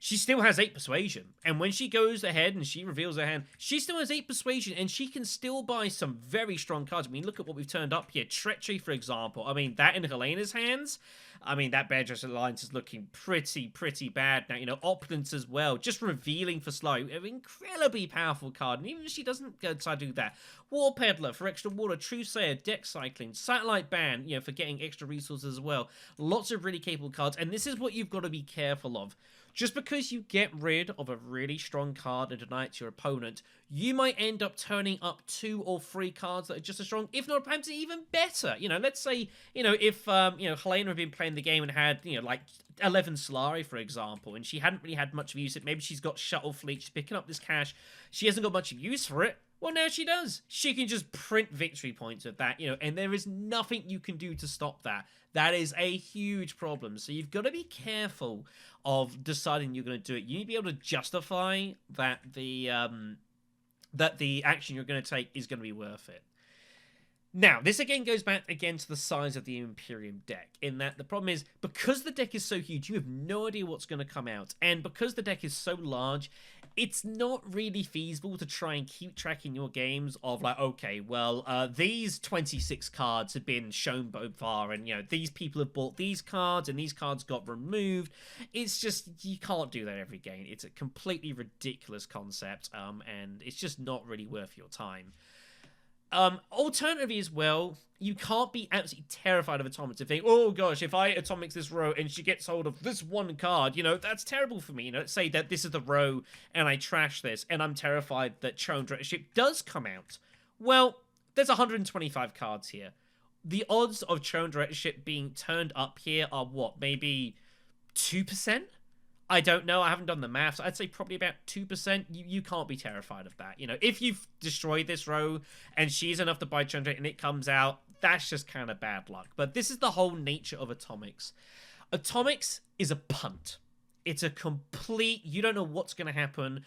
she still has 8 persuasion. And when she goes ahead and she reveals her hand, she still has 8 persuasion and she can still buy some very strong cards. I mean, look at what we've turned up here. Treachery, for example. I mean, that in Helena's hands, I mean, that Bear Dress Alliance is looking pretty bad now. You know, Opulence as well. Just revealing for slow. An incredibly powerful card. And even if she doesn't decide to do that. War Peddler for extra water. Truesayer, deck cycling. Satellite Band, for getting extra resources as well. Lots of really capable cards. And this is what you've got to be careful of. Just because you get rid of a really strong card and deny it to your opponent, you might end up turning up 2 or 3 cards that are just as strong, if not perhaps even better. Let's say, if, Helena had been playing the game and had, like 11 Solari, for example, and she hadn't really had much of use. Maybe she's got Shuttle Fleet, she's picking up this cash, she hasn't got much use for it. Well, now she does. She can just print victory points with that, and there is nothing you can do to stop that. That is a huge problem. So you've got to be careful of deciding you're going to do it. You need to be able to justify that the action you're going to take is going to be worth it. Now, this again goes back again to the size of the Imperium deck, in that the problem is, because the deck is so huge, you have no idea what's going to come out, and because the deck is so large, it's not really feasible to try and keep track in your games of, like, okay, well, these 26 cards have been shown so far, and, these people have bought these cards, and these cards got removed. It's just, you can't do that every game. It's a completely ridiculous concept, and it's just not really worth your time. Alternatively as well, you can't be absolutely terrified of atomics and think, oh gosh, if I atomics this row and she gets hold of this one card, that's terrible for me. Let's say that this is the row and I trash this and I'm terrified that Challenger Exorcip does come out. Well, there's 125 cards here. The odds of Challenger Exorcip being turned up here are what, maybe 2%? I don't know. I haven't done the maths. I'd say probably about 2%. You can't be terrified of that. If you've destroyed this row and she's enough to buy Challenger and it comes out, that's just kind of bad luck. But this is the whole nature of atomics. Atomics is a punt. It's a complete, you don't know what's going to happen.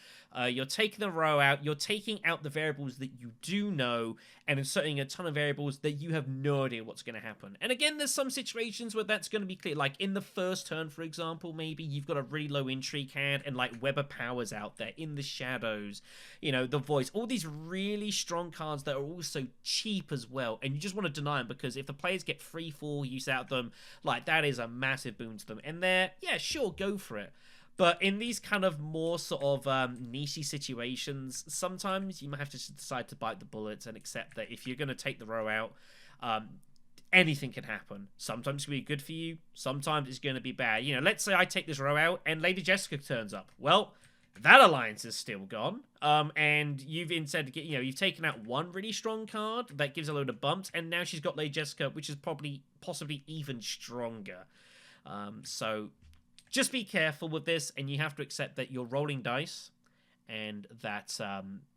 You're taking the row out, you're taking out the variables that you do know, and inserting a ton of variables that you have no idea what's going to happen. And again, there's some situations where that's going to be clear. Like in the first turn, for example, maybe you've got a really low intrigue hand, and like Weber Powers out there, In the Shadows, you know, The Voice, all these really strong cards that are also cheap as well, and you just want to deny them, because if the players get 3-4 use out of them, like that is a massive boon to them. And they're, yeah, sure, go for it. But in these kind of more sort of niche situations, sometimes you might have to decide to bite the bullets and accept that if you're going to take the row out, anything can happen. Sometimes it's going to be good for you. Sometimes it's going to be bad. You know, let's say I take this row out and Lady Jessica turns up. Well, that alliance is still gone. And you've instead, you know, you've taken out one really strong card that gives a load of bumps, and now she's got Lady Jessica, which is possibly even stronger. So just be careful with this, and you have to accept that you're rolling dice, and that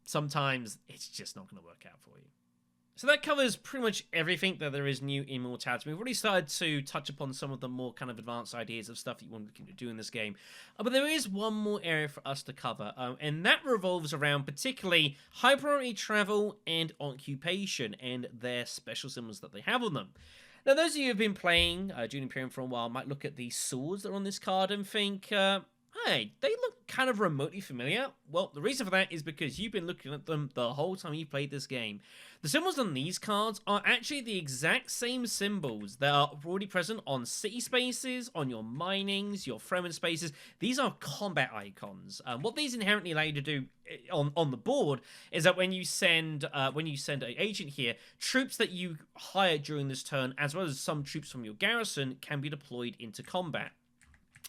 sometimes it's just not going to work out for you. So that covers pretty much everything that there is new in Immortality. We've already started to touch upon some of the more kind of advanced ideas of stuff that you want to do in this game. But there is one more area for us to cover, and that revolves around particularly high priority travel and occupation and their special symbols that they have on them. Now, those of you who have been playing Dune Imperium for a while might look at these swords that are on this card and think, hey, they look kind of remotely familiar. Well, the reason for that is because you've been looking at them the whole time you played this game. The symbols on these cards are actually the exact same symbols that are already present on city spaces, on your minings, your Fremen spaces. These are combat icons. What these inherently allow you to do on the board is that when you send an agent here, troops that you hire during this turn, as well as some troops from your garrison, can be deployed into combat.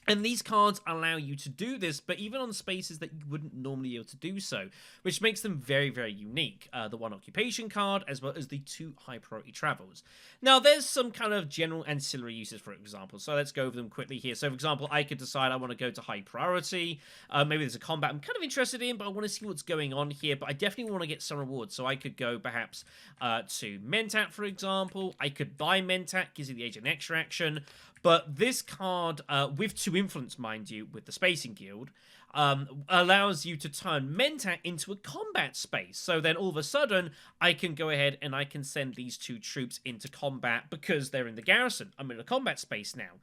And these cards allow you to do this, but even on spaces that you wouldn't normally be able to do so, which makes them very, very unique. The one occupation card, as well as the 2 high priority travels. Now, there's some kind of general ancillary uses, for example, so let's go over them quickly here. So, for example, I could decide I want to go to high priority. Maybe there's a combat I'm kind of interested in, but I want to see what's going on here, but I definitely want to get some rewards. So I could go perhaps to Mentat, for example. I could buy Mentat, gives you the agent extra action. But this card, with 2 influence, mind you, with the Spacing Guild, allows you to turn Mentat into a combat space. So then all of a sudden, I can go ahead and I can send these 2 troops into combat because they're in the garrison. I'm in a combat space now.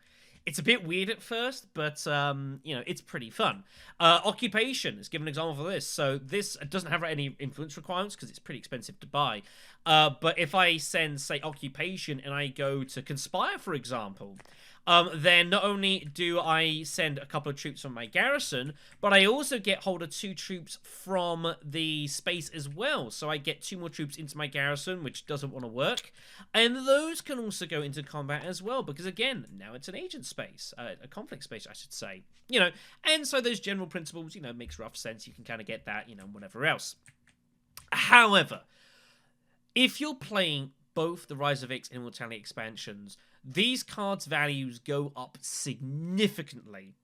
It's a bit weird at first, but, you know, it's pretty fun. Occupation, let's give an example for this. So this doesn't have any influence requirements because it's pretty expensive to buy. But if I send, say, Occupation and I go to Conspire, for example, then not only do I send a couple of troops from my garrison, but I also get hold of 2 troops from the space as well. So I get 2 more troops into my garrison, which doesn't want to work. And those can also go into combat as well, because again, now it's an agent space, a conflict space, I should say. You know, and so those general principles, you know, makes rough sense. You can kind of get that, you know, whatever else. However, if you're playing both the Rise of X and Immortality expansions, these cards' values go up significantly.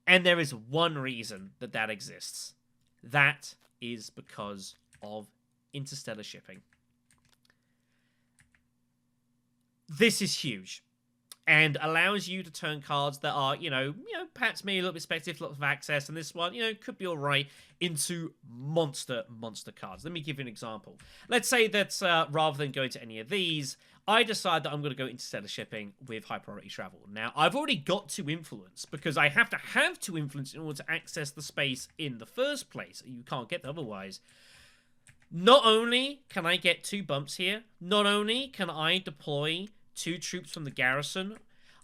And there is one reason that that exists. That is because of interstellar shipping. This is huge. And allows you to turn cards that are, you know, perhaps maybe a little bit speculative, lots of access, and this one, you know, could be alright, into monster cards. Let me give you an example. Let's say that rather than going to any of these, I decide that I'm going to go interstellar shipping with high priority travel. Now, I've already got 2 influence, because I have to have 2 influence in order to access the space in the first place. You can't get that otherwise. Not only can I get 2 bumps here, not only can I deploy 2 troops from the garrison,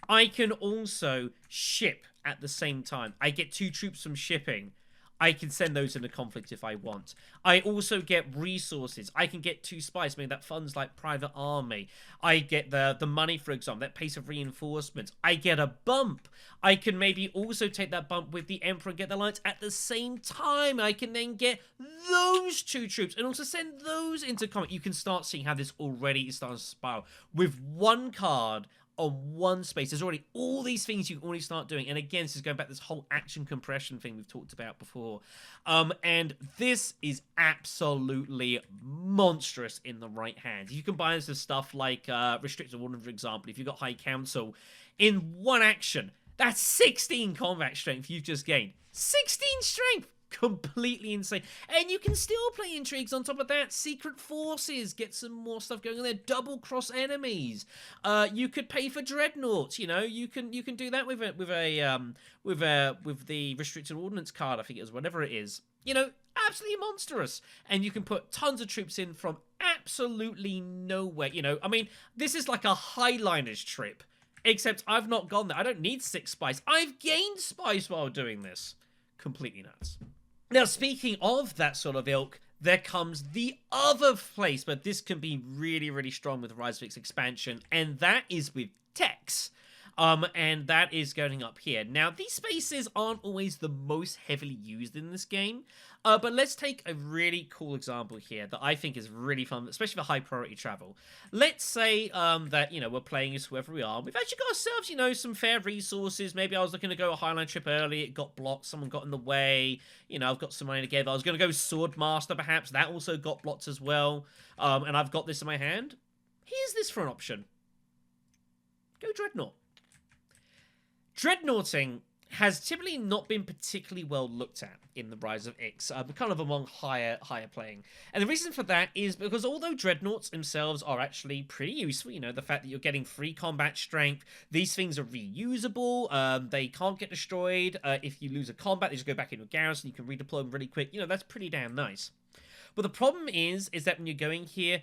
I can also ship at the same time. I get 2 troops from shipping. I can send those into conflict if I want. I also get resources. I can get 2 spies. I mean, that funds like private army. I get the money, for example, that pace of reinforcements. I get a bump. I can maybe also take that bump with the Emperor and get the alliance at the same time. I can then get those 2 troops and also send those into combat. You can start seeing how this already is starting to spiral. With 1 card on 1 space, there's already all these things you can already start doing. And again, this is going back to this whole action compression thing we've talked about before. And this is absolutely monstrous in the right hands. You can buy this as stuff like Restricted Warden, for example. If you've got High Council, in 1 action, That's 16 combat strength you've just gained. 16 strength! Completely insane. And you can still play intrigues on top of that. Secret forces, get some more stuff going on there. Double cross enemies. You could pay for dreadnoughts. You know, you can do that with the restricted ordnance card. I think it is, whatever it is. You know, absolutely monstrous. And you can put tons of troops in from absolutely nowhere. You know, I mean, this is like a Highliners trip. Except I've not gone there. I don't need 6 spice. I've gained spice while doing this. Completely nuts. Now, speaking of that sort of ilk, there comes the other place, but this can be really, really strong with the Rise of X expansion, and that is with techs. And that is going up here. Now, these spaces aren't always the most heavily used in this game, but let's take a really cool example here that I think is really fun, especially for high priority travel. Let's say that, you know, we're playing as whoever we are. We've actually got ourselves, you know, some fair resources. Maybe I was looking to go a Highline trip early. It got blocked. Someone got in the way. You know, I've got some money to give. I was going to go Swordmaster, perhaps. That also got blocked as well. And I've got this in my hand. Here's this for an option. Go Dreadnought. Dreadnoughting has typically not been particularly well looked at in the Rise of X, kind of among higher playing. And the reason for that is because although Dreadnoughts themselves are actually pretty useful, you know, the fact that you're getting free combat strength, these things are reusable, they can't get destroyed, if you lose a combat, they just go back into a garrison, you can redeploy them really quick, you know, that's pretty damn nice. But the problem is that when you're going here,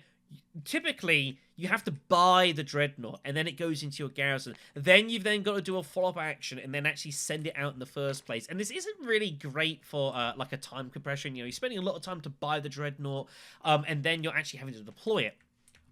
typically you have to buy the Dreadnought and then it goes into your garrison. Then you've got to do a follow-up action and then actually send it out in the first place. And this isn't really great for like a time compression. You know, you're spending a lot of time to buy the Dreadnought, and then you're actually having to deploy it.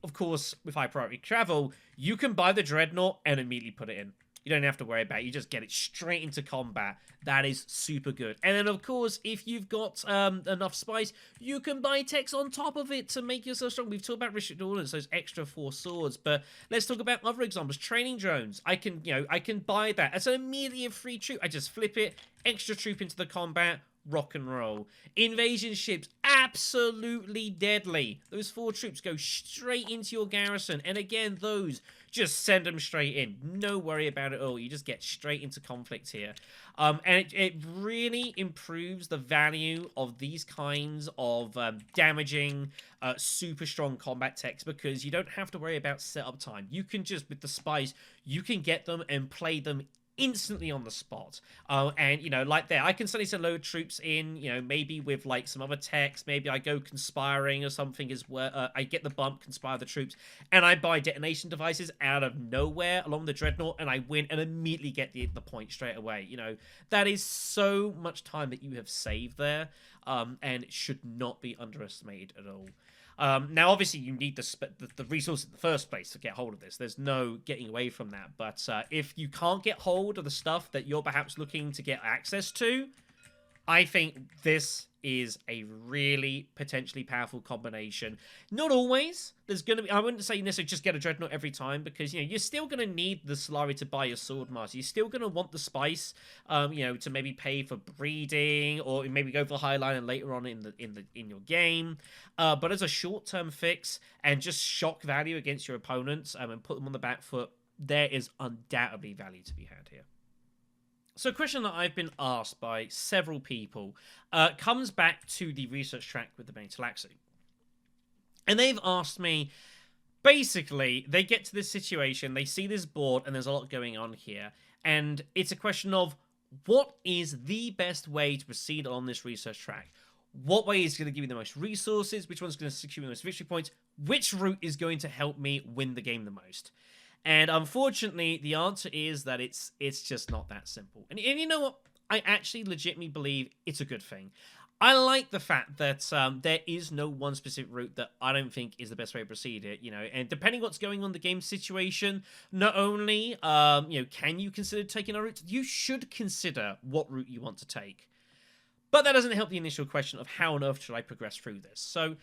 Of course, with high priority travel, you can buy the Dreadnought and immediately put it in. You don't have to worry about it. You just get it straight into combat. That is super good. And then, of course, if you've got enough spice, you can buy techs on top of it to make yourself strong. We've talked about restricted ordnance, those extra 4 swords, but let's talk about other examples. Training drones. I can buy that. As an immediately free troop. I just flip it, extra troop into the combat, rock and roll. Invasion ships, absolutely deadly. Those 4 troops go straight into your garrison, and again, those, just send them straight in. No worry about it all. You just get straight into conflict here. And it really improves the value of these kinds of damaging, super strong combat techs, because you don't have to worry about setup time. You can just, with the spice, you can get them and play them instantly on the spot. And, you know, like there, I can suddenly send load troops in, you know, maybe with, like, some other techs. Maybe I go conspiring or something as well. I get the bump, conspire the troops, and I buy detonation devices out of nowhere along the Dreadnought, and I win and immediately get the point straight away. You know, that is so much time that you have saved there, and it should not be underestimated at all. Now, obviously, you need the resource in the first place to get hold of this. There's no getting away from that. But if you can't get hold of the stuff that you're perhaps looking to get access to, I think this is a really potentially powerful combination. Not always. There's going to be, I wouldn't say necessarily just get a Dreadnought every time, because, you know, you're still going to need the Solari to buy your Swordmaster. You're still going to want the spice, you know, to maybe pay for breeding, or maybe go for the Highliner later on in your game. But as a short-term fix and just shock value against your opponents, and put them on the back foot, there is undoubtedly value to be had here. So a question that I've been asked by several people comes back to the research track with the main Tleilaxu. And they've asked me, basically, they get to this situation, they see this board, and there's a lot going on here. And it's a question of, what is the best way to proceed on this research track? What way is going to give me the most resources? Which one's going to secure me the most victory points? Which route is going to help me win the game the most? And unfortunately, the answer is that it's just not that simple. And you know what? I actually legitimately believe it's a good thing. I like the fact that there is no one specific route that I don't think is the best way to proceed it, you know, and depending what's going on in the game situation, not only, you know, can you consider taking a route, you should consider what route you want to take. But that doesn't help the initial question of how on earth should I progress through this. So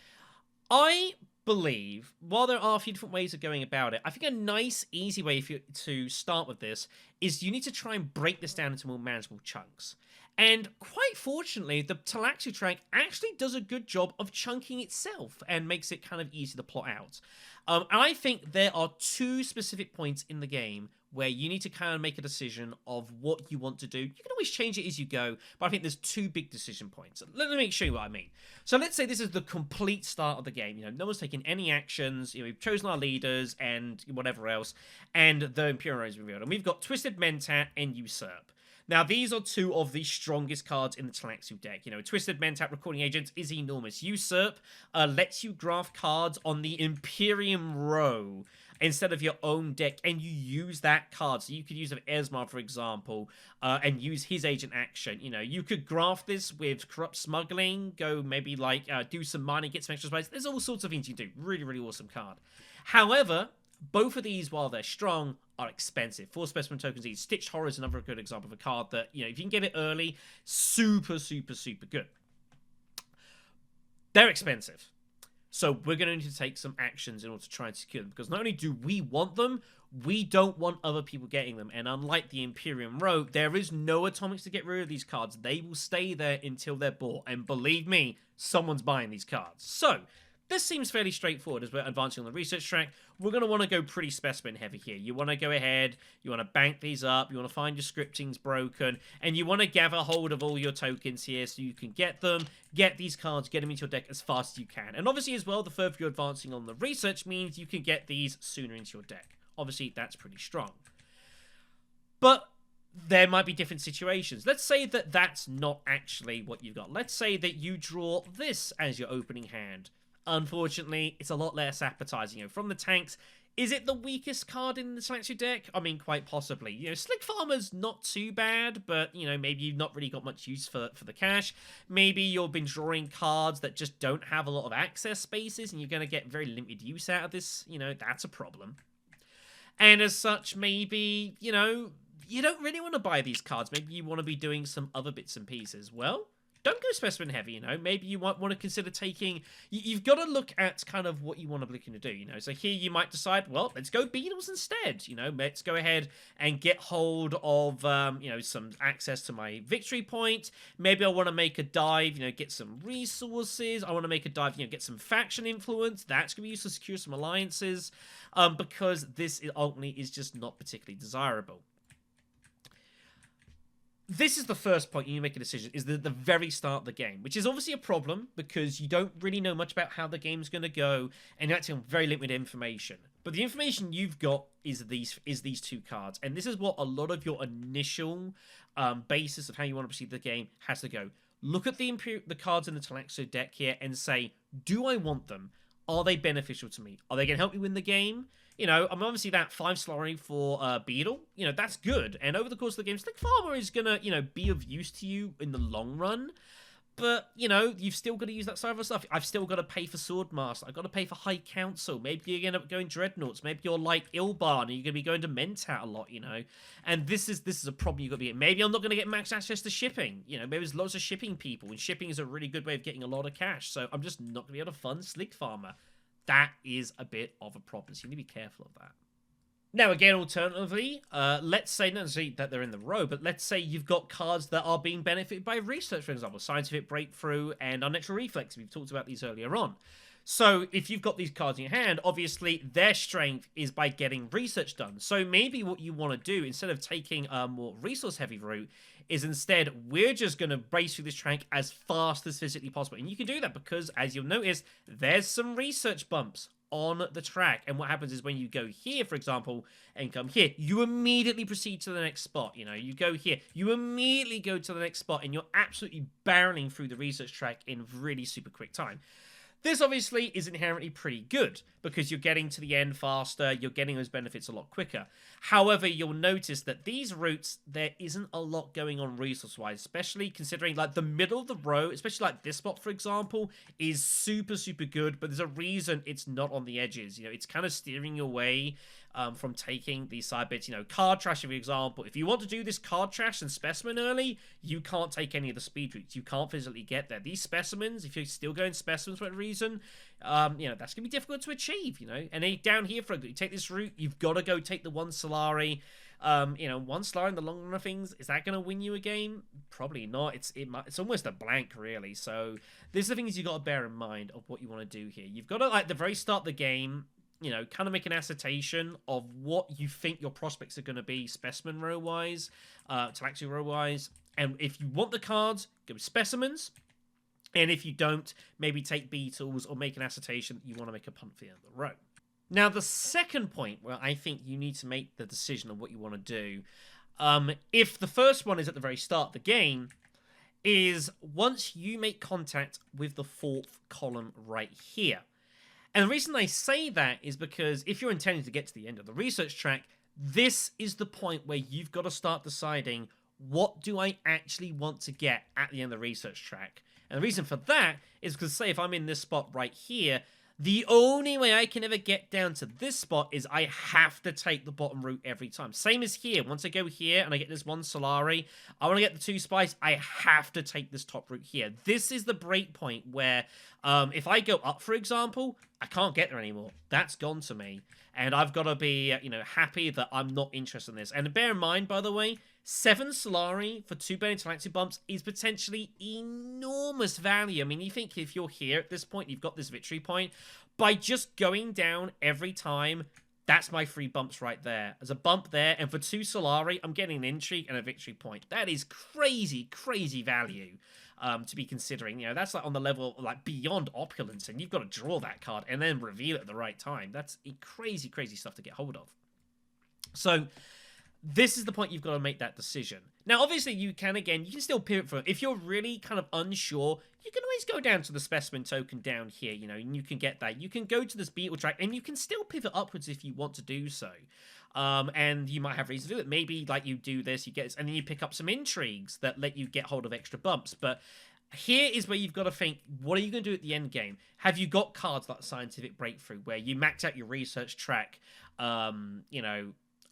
I believe, while there are a few different ways of going about it, I think a nice, easy way to start with this is you need to try and break this down into more manageable chunks. And quite fortunately, the Tleilaxu track actually does a good job of chunking itself and makes it kind of easy to plot out. And I think there are 2 specific points in the game where you need to kind of make a decision of what you want to do. You can always change it as you go, but I think there's two big decision points. Let me show you what I mean. So let's say this is the complete start of the game. No one's taken any actions. We've chosen our leaders and whatever else, and the Imperium is revealed. And we've got Twisted Mentat and Usurp. Now, these are two of the strongest cards in the Tleilaxu deck. Twisted Mentat Recording Agent is enormous. Usurp lets you graft cards on the Imperium row instead of your own deck, and you use that card. So you could use an Esmar, for example, and use his agent action. You could graft this with Corrupt Smuggling, go maybe like do some mining, get some extra space. There's all sorts of things you can do. Really, really awesome card. However, both of these, while they're strong, are expensive. 4 specimen tokens each. Stitched Horror is another good example of a card that, if you can get it early, super, super, super good. They're expensive. So we're going to need to take some actions in order to try and secure them. Because not only do we want them, we don't want other people getting them. And unlike the Imperium Row, there is no atomics to get rid of these cards. They will stay there until they're bought. And believe me, someone's buying these cards. So this seems fairly straightforward as we're advancing on the research track. We're going to want to go pretty specimen heavy here. You want to go ahead, you want to bank these up, you want to find your scripting's broken, and you want to gather hold of all your tokens here so you can get them, get these cards, get them into your deck as fast as you can. And obviously as well, the further you're advancing on the research means you can get these sooner into your deck. Obviously, that's pretty strong. But there might be different situations. Let's say that that's not actually what you've got. Let's say that you draw this as your opening hand. Unfortunately, it's a lot less appetizing. From the tanks, is it the weakest card in the Tleilaxu deck? I mean, quite possibly. Slick Farmer's not too bad, but, maybe you've not really got much use for the cash. Maybe you've been drawing cards that just don't have a lot of access spaces, and you're going to get very limited use out of this. That's a problem. And as such, maybe, you don't really want to buy these cards. Maybe you want to be doing some other bits and pieces. Well, don't go specimen heavy, Maybe you want to consider taking... You've got to look at kind of what you want to be looking to do, So here you might decide, well, let's go Beetles instead, Let's go ahead and get hold of, some access to my victory point. Maybe I want to make a dive, get some resources. I want to make a dive, get some faction influence. That's going to be used to secure some alliances, because this ultimately is just not particularly desirable. This is the first point you need to make a decision, is the very start of the game, which is obviously a problem because you don't really know much about how the game's going to go, and you're acting on very limited information. But the information you've got is these two cards, and this is what a lot of your initial basis of how you want to proceed the game has to go. Look at the cards in the Tleilaxu deck here and say, do I want them? Are they beneficial to me? Are they going to help me win the game? Obviously that 5 slurry for Beetle, that's good. And over the course of the game, Slick Farmer is going to, be of use to you in the long run. But, you've still got to use that side of stuff. I've still got to pay for Swordmaster. I've got to pay for High Council. Maybe you end up going Dreadnoughts. Maybe you're like Ilban and you're going to be going to Mentat a lot, And this is a problem you've got to be in. Maybe I'm not going to get max access to shipping. Maybe there's lots of shipping people, and shipping is a really good way of getting a lot of cash. So I'm just not going to be able to fund Slick Farmer. That is a bit of a problem, so you need to be careful of that. Now, again, alternatively, let's say, not necessarily that they're in the row, but let's say you've got cards that are being benefited by research, for example, Scientific Breakthrough and Unnatural Reflex. We've talked about these earlier on. So if you've got these cards in your hand, obviously their strength is by getting research done. So maybe what you want to do, instead of taking a more resource-heavy route, is instead we're just going to race through this track as fast as physically possible. And you can do that because, as you'll notice, there's some research bumps on the track. And what happens is when you go here, for example, and come here, you immediately proceed to the next spot. You go here, you immediately go to the next spot, and you're absolutely barreling through the research track in really super quick time. This obviously is inherently pretty good because you're getting to the end faster, you're getting those benefits a lot quicker. However, you'll notice that these routes, there isn't a lot going on resource-wise, especially considering like the middle of the row, especially like this spot, for example, is super, super good, but there's a reason it's not on the edges. It's kind of steering you away from taking these side bits. Card trash, for example. If you want to do this card trash and specimen early, you can't take any of the speed routes. You can't physically get there. These specimens, if you're still going specimens for whatever reason, that's going to be difficult to achieve, And then down here, for you take this route, you've got to go take the 1 Solari. 1 Solari in the long run of things, is that going to win you a game? Probably not. It's almost a blank, really. So, these are the things you've got to bear in mind of what you want to do here. You've got to, like, the very start of the game, kind of make an assertion of what you think your prospects are going to be, specimen row-wise, Tleilaxu row-wise. And if you want the cards, go with specimens. And if you don't, maybe take beetles or make an assertion that you want to make a punt for the end of the row. Now, the second point where I think you need to make the decision on what you want to do, if the first one is at the very start of the game, is once you make contact with the fourth column right here. And the reason I say that is because if you're intending to get to the end of the research track, this is the point where you've got to start deciding, what do I actually want to get at the end of the research track? And the reason for that is because, say, if I'm in this spot right here, the only way I can ever get down to this spot is I have to take the bottom route every time. Same as here. Once I go here and I get this one Solari, I want to get the 2 spice, I have to take this top route here. This is the break point where if I go up, for example, I can't get there anymore. That's gone to me. And I've got to be, happy that I'm not interested in this. And bear in mind, by the way, 7 Solari for 2 Burning Tleilaxu bumps is potentially enormous value. I mean, you think if you're here at this point, you've got this victory point. By just going down every time, that's my 3 bumps right there. There's a bump there, and for 2 Solari, I'm getting an intrigue and a victory point. That is crazy, crazy value to be considering. That's like on the level of, like, beyond opulence, and you've got to draw that card and then reveal it at the right time. That's crazy, crazy stuff to get hold of. So this is the point you've got to make that decision. Now, obviously, you can still pivot from it. If you're really kind of unsure, you can always go down to the specimen token down here, and you can get that. You can go to this beetle track, and you can still pivot upwards if you want to do so. And you might have reason to do it. Maybe, like, you do this, you get this, and then you pick up some intrigues that let you get hold of extra bumps. But here is where you've got to think, what are you going to do at the end game? Have you got cards like Scientific Breakthrough, where you max out your research track,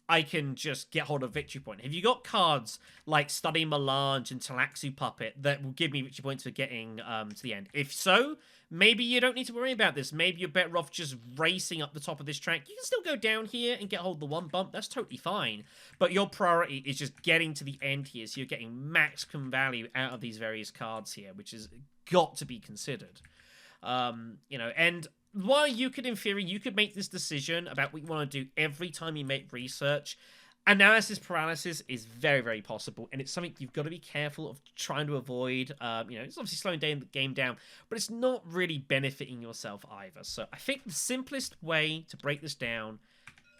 I can just get hold of victory point? Have you got cards like Study Melange and Tleilaxu Puppet that will give me victory points for getting to the end? If so, maybe you don't need to worry about this. Maybe you're better off just racing up the top of this track. You can still go down here and get hold of the 1 bump. That's totally fine. But your priority is just getting to the end here, so you're getting maximum value out of these various cards here, which has got to be considered. And while you could, in theory, you could make this decision about what you want to do every time you make research, analysis paralysis is very, very possible, and it's something you've got to be careful of trying to avoid. It's obviously slowing the game down, but it's not really benefiting yourself either. So I think the simplest way to break this down,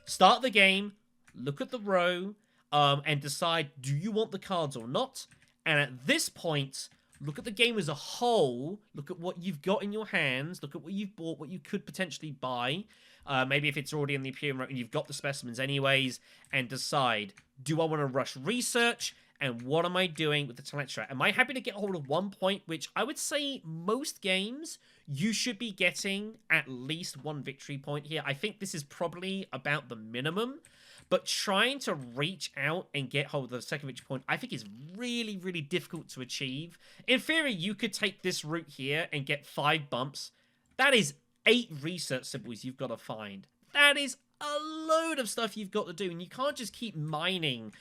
start the game, look at the row, and decide, do you want the cards or not? And at this point, look at the game as a whole, look at what you've got in your hands, look at what you've bought, what you could potentially buy, maybe if it's already in the Imperium and you've got the specimens anyways, and decide, do I want to rush research, and what am I doing with the Telilaxu? Am I happy to get hold of 1 point, which I would say most games, you should be getting at least 1 victory point here. I think this is probably about the minimum. But trying to reach out and get hold of the second victory point, I think is really, really difficult to achieve. In theory, you could take this route here and get 5 bumps. That is 8 research symbols you've got to find. That is a load of stuff you've got to do, and you can't just keep mining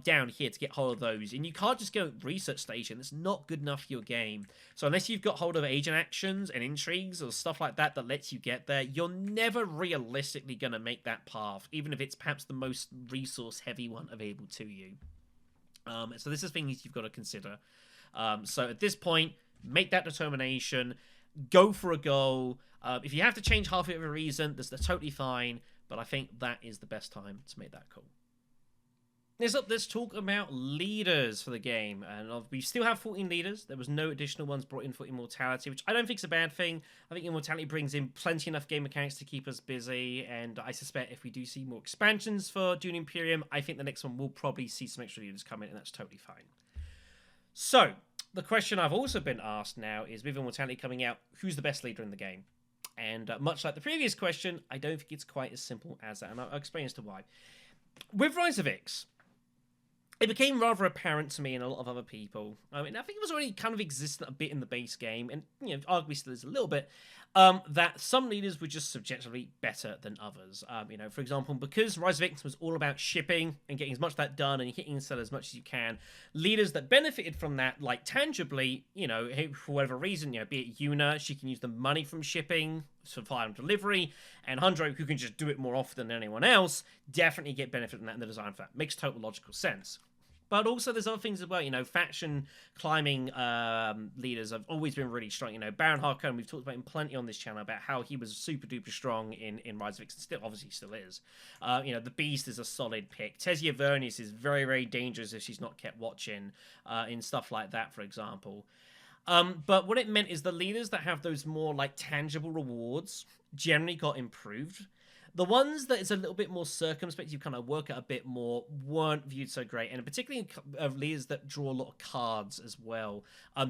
down here to get hold of those, and you can't just go research station. It's not good enough for your game. So unless you've got hold of agent actions and intrigues or stuff like that that lets you get there, you're never realistically going to make that path, even if it's perhaps the most resource heavy one available to you. So this is things you've got to consider. So at this point, make that determination, go for a goal. If you have to change half of it for a reason, that's totally fine, but I think that is the best time to make that call. Next up, let's talk about leaders for the game. And we still have 14 leaders. There was no additional ones brought in for Immortality, which I don't think is a bad thing. I think Immortality brings in plenty enough game mechanics to keep us busy, and I suspect if we do see more expansions for Dune Imperium, I think the next one will probably see some extra leaders come in, and that's totally fine. So, the question I've also been asked now is, with Immortality coming out, who's the best leader in the game? And much like the previous question, I don't think it's quite as simple as that, and I'll explain as to why. With Rise of Ix, it became rather apparent to me and a lot of other people. I mean, I think it was already kind of existent a bit in the base game, and arguably still is a little bit, that some leaders were just subjectively better than others. You know, for example, because Rise of X was all about shipping and getting as much of that done and hitting and sell as much as you can, leaders that benefited from that, like tangibly, you know, for whatever reason, you know, be it Yuna, she can use the money from shipping, supply and delivery, and Hundro, who can just do it more often than anyone else, definitely get benefit from that in the design for that. Makes total logical sense. But also there's other things as well, you know, faction climbing leaders have always been really strong. You know, Baron Harkonnen, we've talked about him plenty on this channel about how he was super duper strong in Rise of X, and still obviously still is. You know, the Beast is a solid pick. Tessia Vernis is very, very dangerous if she's not kept watching in stuff like that, for example. But what it meant is the leaders that have those more like tangible rewards generally got improved. The ones that is a little bit more circumspect, you kind of work at a bit more, weren't viewed so great. And particularly leaders that draw a lot of cards as well,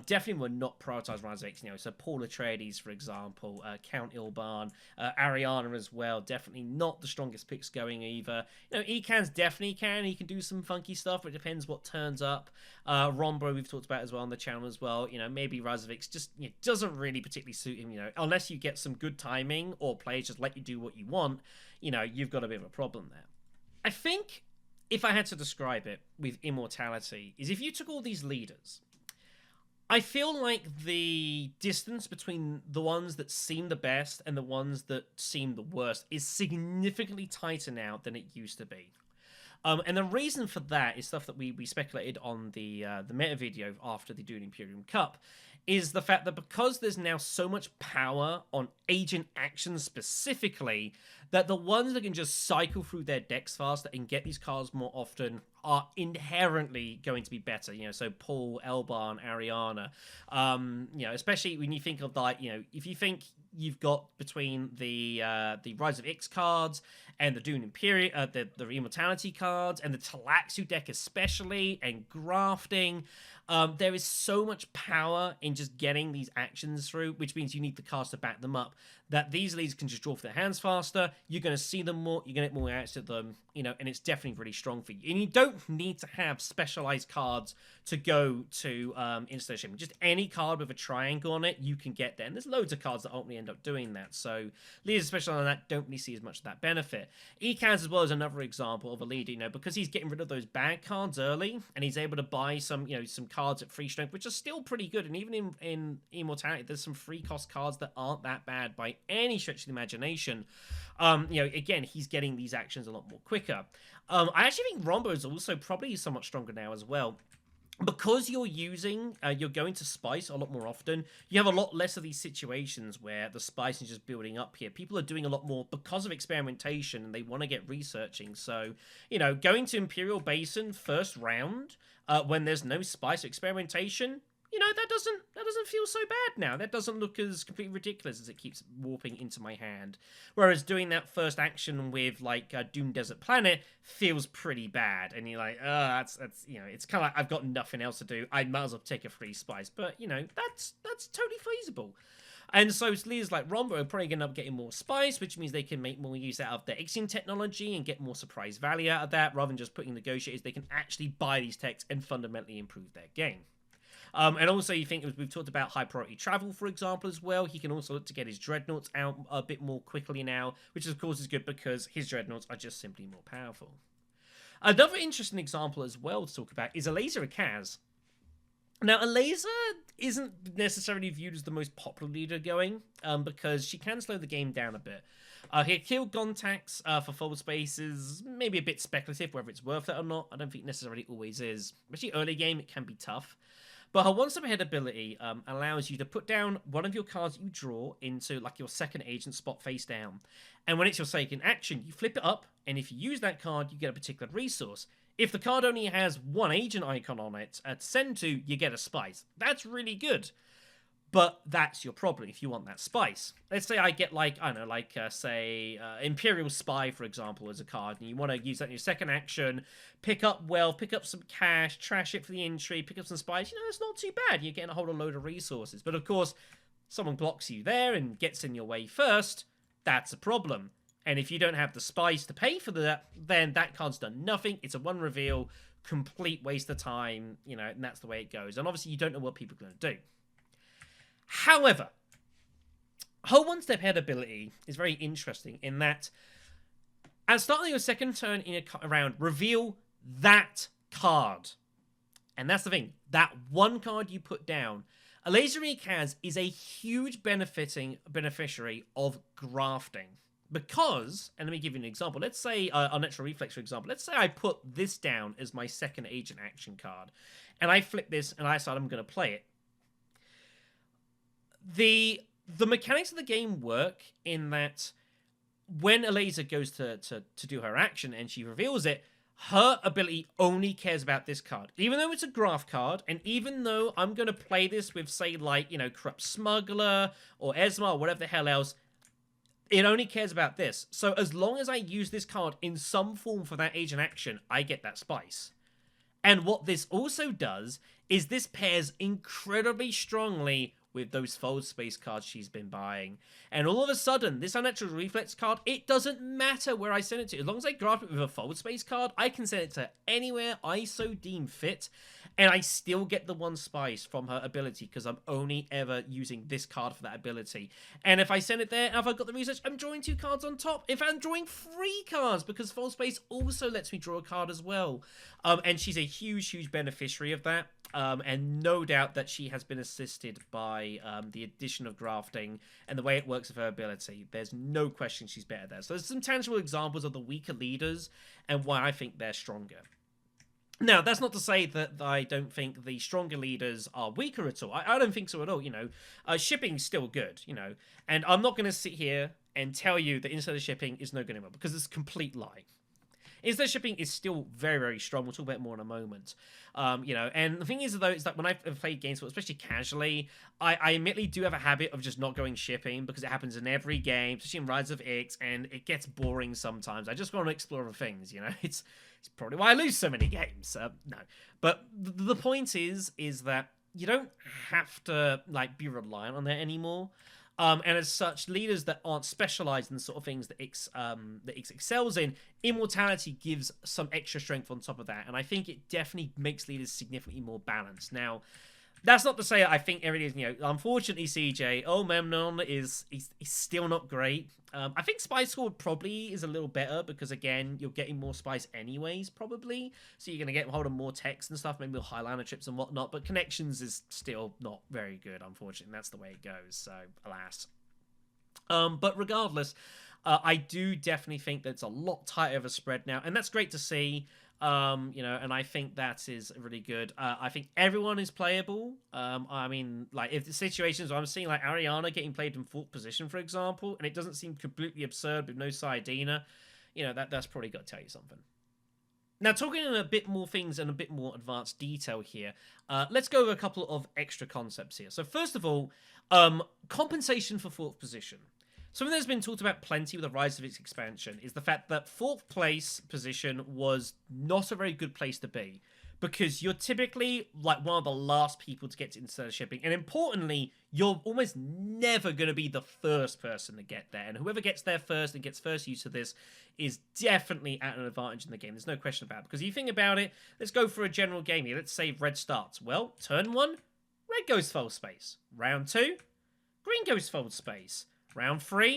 definitely were not prioritized Rise of X. You know, so Paul Atreides, for example, Count Ilban, Ariana as well, definitely not the strongest picks going either. You know, Ecan's definitely can. He can do some funky stuff, but it depends what turns up. Rombo, we've talked about as well on the channel as well. You know, maybe Rise of X just doesn't really particularly suit him, you know, unless you get some good timing or players just let you do what you want. You know, you've got a bit of a problem there. I think if I had to describe it with Immortality is if you took all these leaders, I feel like the distance between the ones that seem the best and the ones that seem the worst is significantly tighter now than it used to be. And the reason for that is stuff that we speculated on the meta video after the Dune Imperium Cup, is the fact that because there's now so much power on agent actions specifically, that the ones that can just cycle through their decks faster and get these cards more often are inherently going to be better. You know, so Paul, Elban, Ariana, you know, especially when you think of like, you know, if you think you've got between the Rise of X cards and the Dune Imperium, the Immortality cards, and the Tleilaxu deck especially, and Grafting, there is so much power in just getting these actions through, which means you need the cards to back them up, that these leads can just draw for their hands faster, you're going to see them more, you're going to get more out of them, you know, and it's definitely really strong for you. And you don't need to have specialized cards to go to installation. Just any card with a triangle on it, you can get there. And there's loads of cards that ultimately end up doing that. So leaders especially on that don't really see as much of that benefit. Ecans as well is another example of a leader, you know, because he's getting rid of those bad cards early, and he's able to buy some, you know, some cards at free strength, which are still pretty good. And even in Immortality, there's some free cost cards that aren't that bad by any stretch of the imagination. You know, again, he's getting these actions a lot more quicker. I actually think Rombo is also probably somewhat stronger now as well. Because you're going to spice a lot more often, you have a lot less of these situations where the spice is just building up here. People are doing a lot more because of experimentation, and they want to get researching. So, you know, going to Imperial Basin first round, when there's no spice or experimentation, you know, that doesn't feel so bad now. That doesn't look as completely ridiculous as it keeps warping into my hand. Whereas doing that first action with, like, Dune Desert Planet feels pretty bad. And you're like, that's you know, it's kind of like, I've got nothing else to do. I might as well take a free spice. But, you know, that's totally feasible. And so leaders like Rombo are probably going to end up getting more spice, which means they can make more use out of their Ixion technology and get more surprise value out of that, rather than just putting negotiators. They can actually buy these techs and fundamentally improve their game. And also, you think, we've talked about high priority travel, for example, as well. He can also look to get his Dreadnoughts out a bit more quickly now, which of course is good because his Dreadnoughts are just simply more powerful. Another interesting example as well to talk about is Alaza Akaz. Now, Alaza isn't necessarily viewed as the most popular leader going, because she can slow the game down a bit. Her kill Gontax for full spaces, maybe a bit speculative whether it's worth it or not. I don't think it necessarily always is. Especially early game, it can be tough. But her one-step ahead ability allows you to put down one of your cards you draw into like your second agent spot face down. And when it's your second action, you flip it up, and if you use that card, you get a particular resource. If the card only has one agent icon on it to send to, you get a spice. That's really good. But that's your problem if you want that spice. Let's say I get, like, I don't know, like, say, Imperial Spy, for example, as a card, and you want to use that in your second action, pick up wealth, pick up some cash, trash it for the entry, pick up some spice. You know, it's not too bad. You're getting a whole load of resources. But, of course, someone blocks you there and gets in your way first. That's a problem. And if you don't have the spice to pay for that, then that card's done nothing. It's a one reveal, complete waste of time, you know, and that's the way it goes. And obviously, you don't know what people are going to do. However, her one-step head ability is very interesting in that at the start of your second turn in a round, reveal that card. And that's the thing. That one card you put down, a laser has is a huge beneficiary of grafting. Because, and let me give you an example. Let's say, Unnatural Reflex, for example. Let's say I put this down as my second agent action card. And I flip this and I decide I'm going to play it. The mechanics of the game work in that when a laser goes to do her action and she reveals it, her ability only cares about this card. Even though it's a graph card, and even though I'm going to play this with, say, like, you know, Corrupt Smuggler or Esma or whatever the hell else, it only cares about this. So as long as I use this card in some form for that agent action, I get that spice. And what this also does is this pairs incredibly strongly with those fold space cards she's been buying. And all of a sudden, this Unnatural Reflex card, it doesn't matter where I send it to. As long as I graft it with a fold space card, I can send it to anywhere I so deem fit, and I still get the one spice from her ability because I'm only ever using this card for that ability. And if I send it there, and if I've got the research, I'm drawing 2 cards on top. If I'm drawing 3 cards, because fold space also lets me draw a card as well. And she's a huge beneficiary of that. And no doubt that she has been assisted by the addition of grafting and the way it works with her ability. There's no question she's better there. So there's some tangible examples of the weaker leaders and why I think they're stronger. Now, that's not to say that I don't think the stronger leaders are weaker at all. I don't think so at all, you know. Shipping's still good, you know. And I'm not going to sit here and tell you that instead of shipping is no good anymore, because it's a complete lie. Instead shipping is still very strong. We'll talk about it more in a moment. You know, and the thing is, though, is that when I've played games, especially casually, I admittedly do have a habit of just not going shipping because it happens in every game, especially in Rise of Ix, and it gets boring sometimes. I just want to explore other things, you know? It's probably why I lose so many games. No. But the point is that you don't have to, like, be reliant on that anymore. And as such, leaders that aren't specialized in the sort of things that Ix excels in, Immortality gives some extra strength on top of that. And I think it definitely makes leaders significantly more balanced. Now, that's not to say I think everything is, you know, unfortunately, CJ, Memnon is still not great. I think Spice Sword probably is a little better because, again, you're getting more spice anyways, probably. So you're going to get hold of more text and stuff, maybe with Highliner trips and whatnot. But Connections is still not very good, unfortunately. That's the way it goes, so alas. But regardless, I do definitely think that it's a lot tighter of a spread now. And that's great to see. You know, and I think that is really good. I think everyone is playable. I mean, like, if the situations where I'm seeing, like, Ariana getting played in 4th position, for example, and it doesn't seem completely absurd with no Saiyadina, you know, that's probably got to tell you something. Now, talking in a bit more things and a bit more advanced detail here, let's go over a couple of extra concepts here. So, first of all, compensation for 4th position. Something that's been talked about plenty with the Rise of Ix expansion is the fact that 4th place position was not a very good place to be, because you're typically like one of the last people to get to instead of shipping, and importantly, you're almost never going to be the first person to get there, and whoever gets there first and gets first use of this is definitely at an advantage in the game. There's no question about it, because if you think about it, let's go for a general game here. Let's say red starts. Well, turn 1, red goes fold space. Round 2, green goes fold space. Round 3,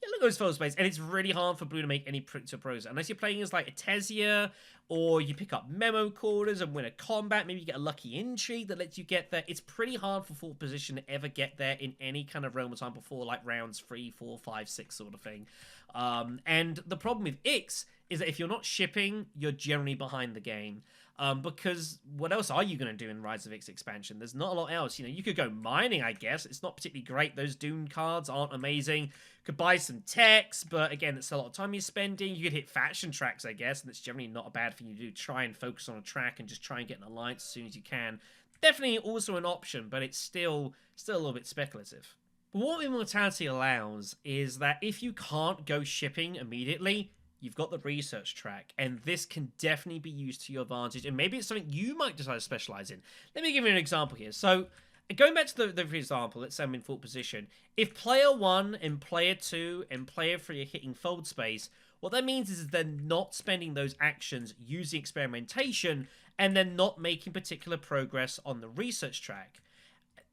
yellow goes fold space, and it's really hard for blue to make any predictable progress unless you're playing as like a Tesia, or you pick up memo quarters and win a combat. Maybe you get a lucky intrigue that lets you get there. It's pretty hard for 4th position to ever get there in any kind of realm of time before like rounds 3, 4, 5, 6 sort of thing. And the problem with Ix is that if you're not shipping, you're generally behind the game. Because what else are you going to do in Rise of Ix expansion? There's not a lot else. You know, you could go mining, I guess. It's not particularly great. Those Dune cards aren't amazing. Could buy some techs, but again, it's a lot of time you're spending. You could hit faction tracks, I guess, and it's generally not a bad thing to do. Try and focus on a track and just try and get an alliance as soon as you can. Definitely also an option, but it's still a little bit speculative. But what Immortality allows is that if you can't go shipping immediately, you've got the research track, and this can definitely be used to your advantage, and maybe it's something you might decide to specialize in. Let me give you an example here. So, going back to the example, let's say I'm in 4th position. If player 1 and player 2 and player 3 are hitting fold space, what that means is they're not spending those actions using experimentation, and they're not making particular progress on the research track.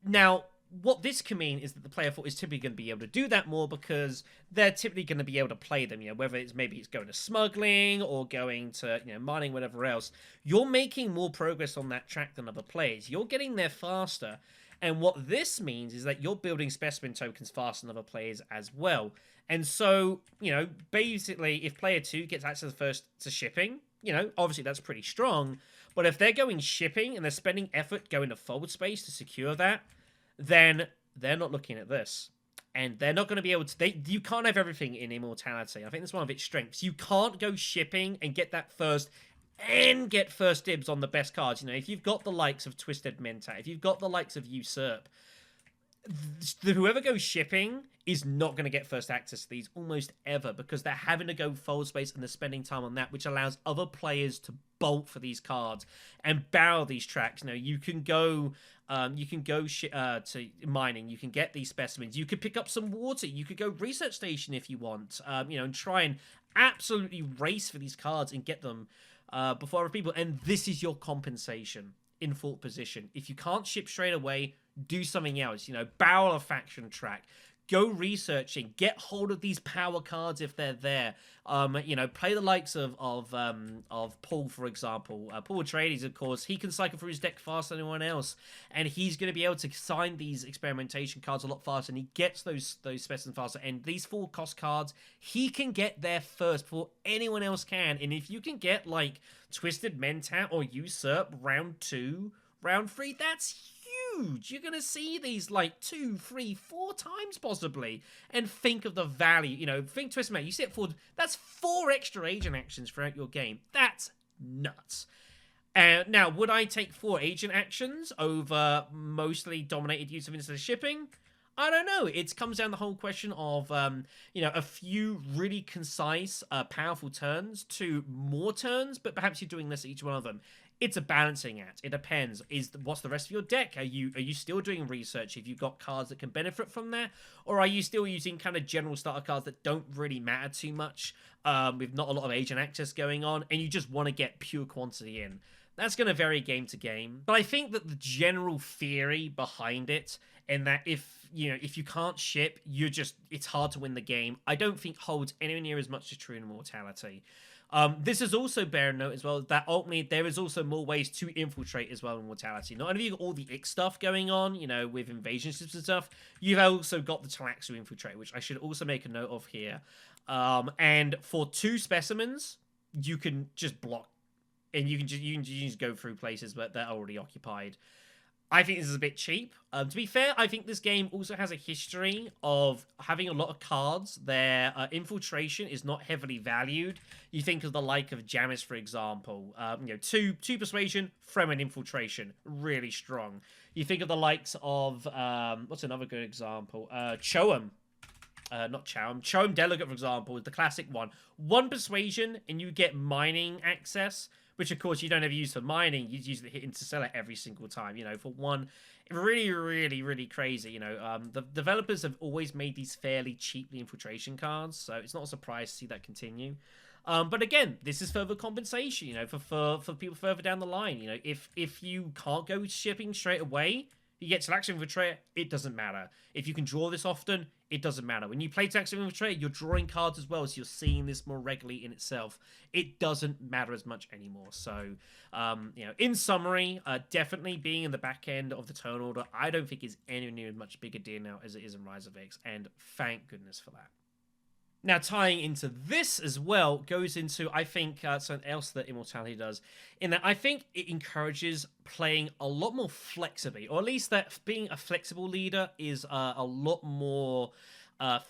Now, what this can mean is that the player 4 is typically going to be able to do that more because they're typically going to be able to play them, whether it's maybe it's going to smuggling or going to, mining, whatever else. You're making more progress on that track than other players. You're getting there faster. And what this means is that you're building specimen tokens faster than other players as well. And so, basically, if player 2 gets access first to shipping, obviously that's pretty strong. But if they're going shipping and they're spending effort going to forward space to secure that, then they're not looking at this. And they're not going to be able to... You can't have everything in Immortality. I think that's one of its strengths. You can't go shipping and get that first and get first dibs on the best cards. If you've got the likes of Twisted Mentat, if you've got the likes of Usurp, whoever goes shipping is not going to get first access to these almost ever because they're having to go forward space and they're spending time on that, which allows other players to bolt for these cards and barrel these tracks. You can go to mining, you can get these specimens, you could pick up some water, you could go research station if you want, and try and absolutely race for these cards and get them before other people. And this is your compensation in fourth position. If you can't ship straight away, do something else. Barrel a faction track. Go researching. Get hold of these power cards if they're there. Play the likes of Paul, for example. Paul Atreides, of course, he can cycle through his deck faster than anyone else, and he's going to be able to sign these experimentation cards a lot faster, and he gets those specimens faster. And these 4-cost cards, he can get there first before anyone else can. And if you can get like Twisted Mentat or Usurp round 2, round 3, that's huge. You're going to see these like 2, 3, 4 times possibly, and think of the value. Think Twisted Mentat. You see it forward. That's 4 extra agent actions throughout your game. That's nuts. Now, would I take 4 agent actions over mostly dominated use of instant shipping? I don't know. It comes down to the whole question of, a few really concise, powerful turns to more turns, but perhaps you're doing less at each one of them. It's a balancing act. It depends. What's the rest of your deck? Are you still doing research? Have you got cards that can benefit from that? Or are you still using kind of general starter cards that don't really matter too much, with not a lot of agent access going on, and you just want to get pure quantity in? That's going to vary game to game. But I think that the general theory behind it, and that if you can't ship, it's hard to win the game, I don't think holds anywhere near as much as true in Immortality. This is also bear in note as well that ultimately there is also more ways to infiltrate as well in Mortality. Not only have you got all the ick stuff going on, with invasion ships and stuff, you've also got the Tleilaxu infiltrate, which I should also make a note of here. And for 2 specimens, you can just block, and you can just go through places but they're already occupied. I think this is a bit cheap. To be fair, I think this game also has a history of having a lot of cards. Their infiltration is not heavily valued. You think of the like of Jamis, for example. 2 persuasion, throw an infiltration. Really strong. You think of the likes of, what's another good example? Choam. Not Choam. Choam Delegate, for example, is the classic one. 1 persuasion, and you get mining access, which, of course, you don't ever use for mining. You use the hit interstellar every single time, for 1. Really, really, really crazy, The developers have always made these fairly cheaply infiltration cards, so it's not a surprise to see that continue. But again, this is further compensation, for people further down the line. If you can't go shipping straight away, you get Tleilaxu Infiltrator, it doesn't matter. If you can draw this often, it doesn't matter. When you play Tleilaxu Infiltrator, you're drawing cards as well, so you're seeing this more regularly in itself. It doesn't matter as much anymore. So, in summary, definitely being in the back end of the turn order, I don't think is anywhere near as much bigger deal now as it is in Rise of X, and thank goodness for that. Now, tying into this as well goes into, I think, something else that Immortality does, in that I think it encourages playing a lot more flexibly, or at least that being a flexible leader is a lot more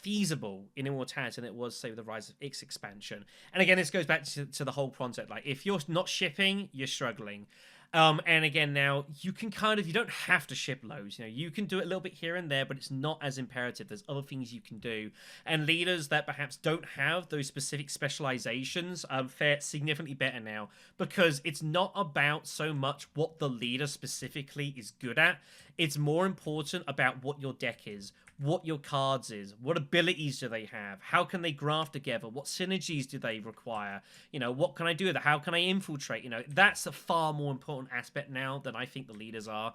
feasible in Immortality than it was, say, with the Rise of X expansion. And again, this goes back to the whole concept, like, if you're not shipping, you're struggling. And again, now, you don't have to ship loads. You can do it a little bit here and there, but it's not as imperative. There's other things you can do. And leaders that perhaps don't have those specific specializations fare significantly better now, because it's not about so much what the leader specifically is good at. It's more important about what your deck is, what your cards is, what abilities do they have, how can they graft together, what synergies do they require, what can I do with it, how can I infiltrate, that's a far more important aspect now than I think the leaders are.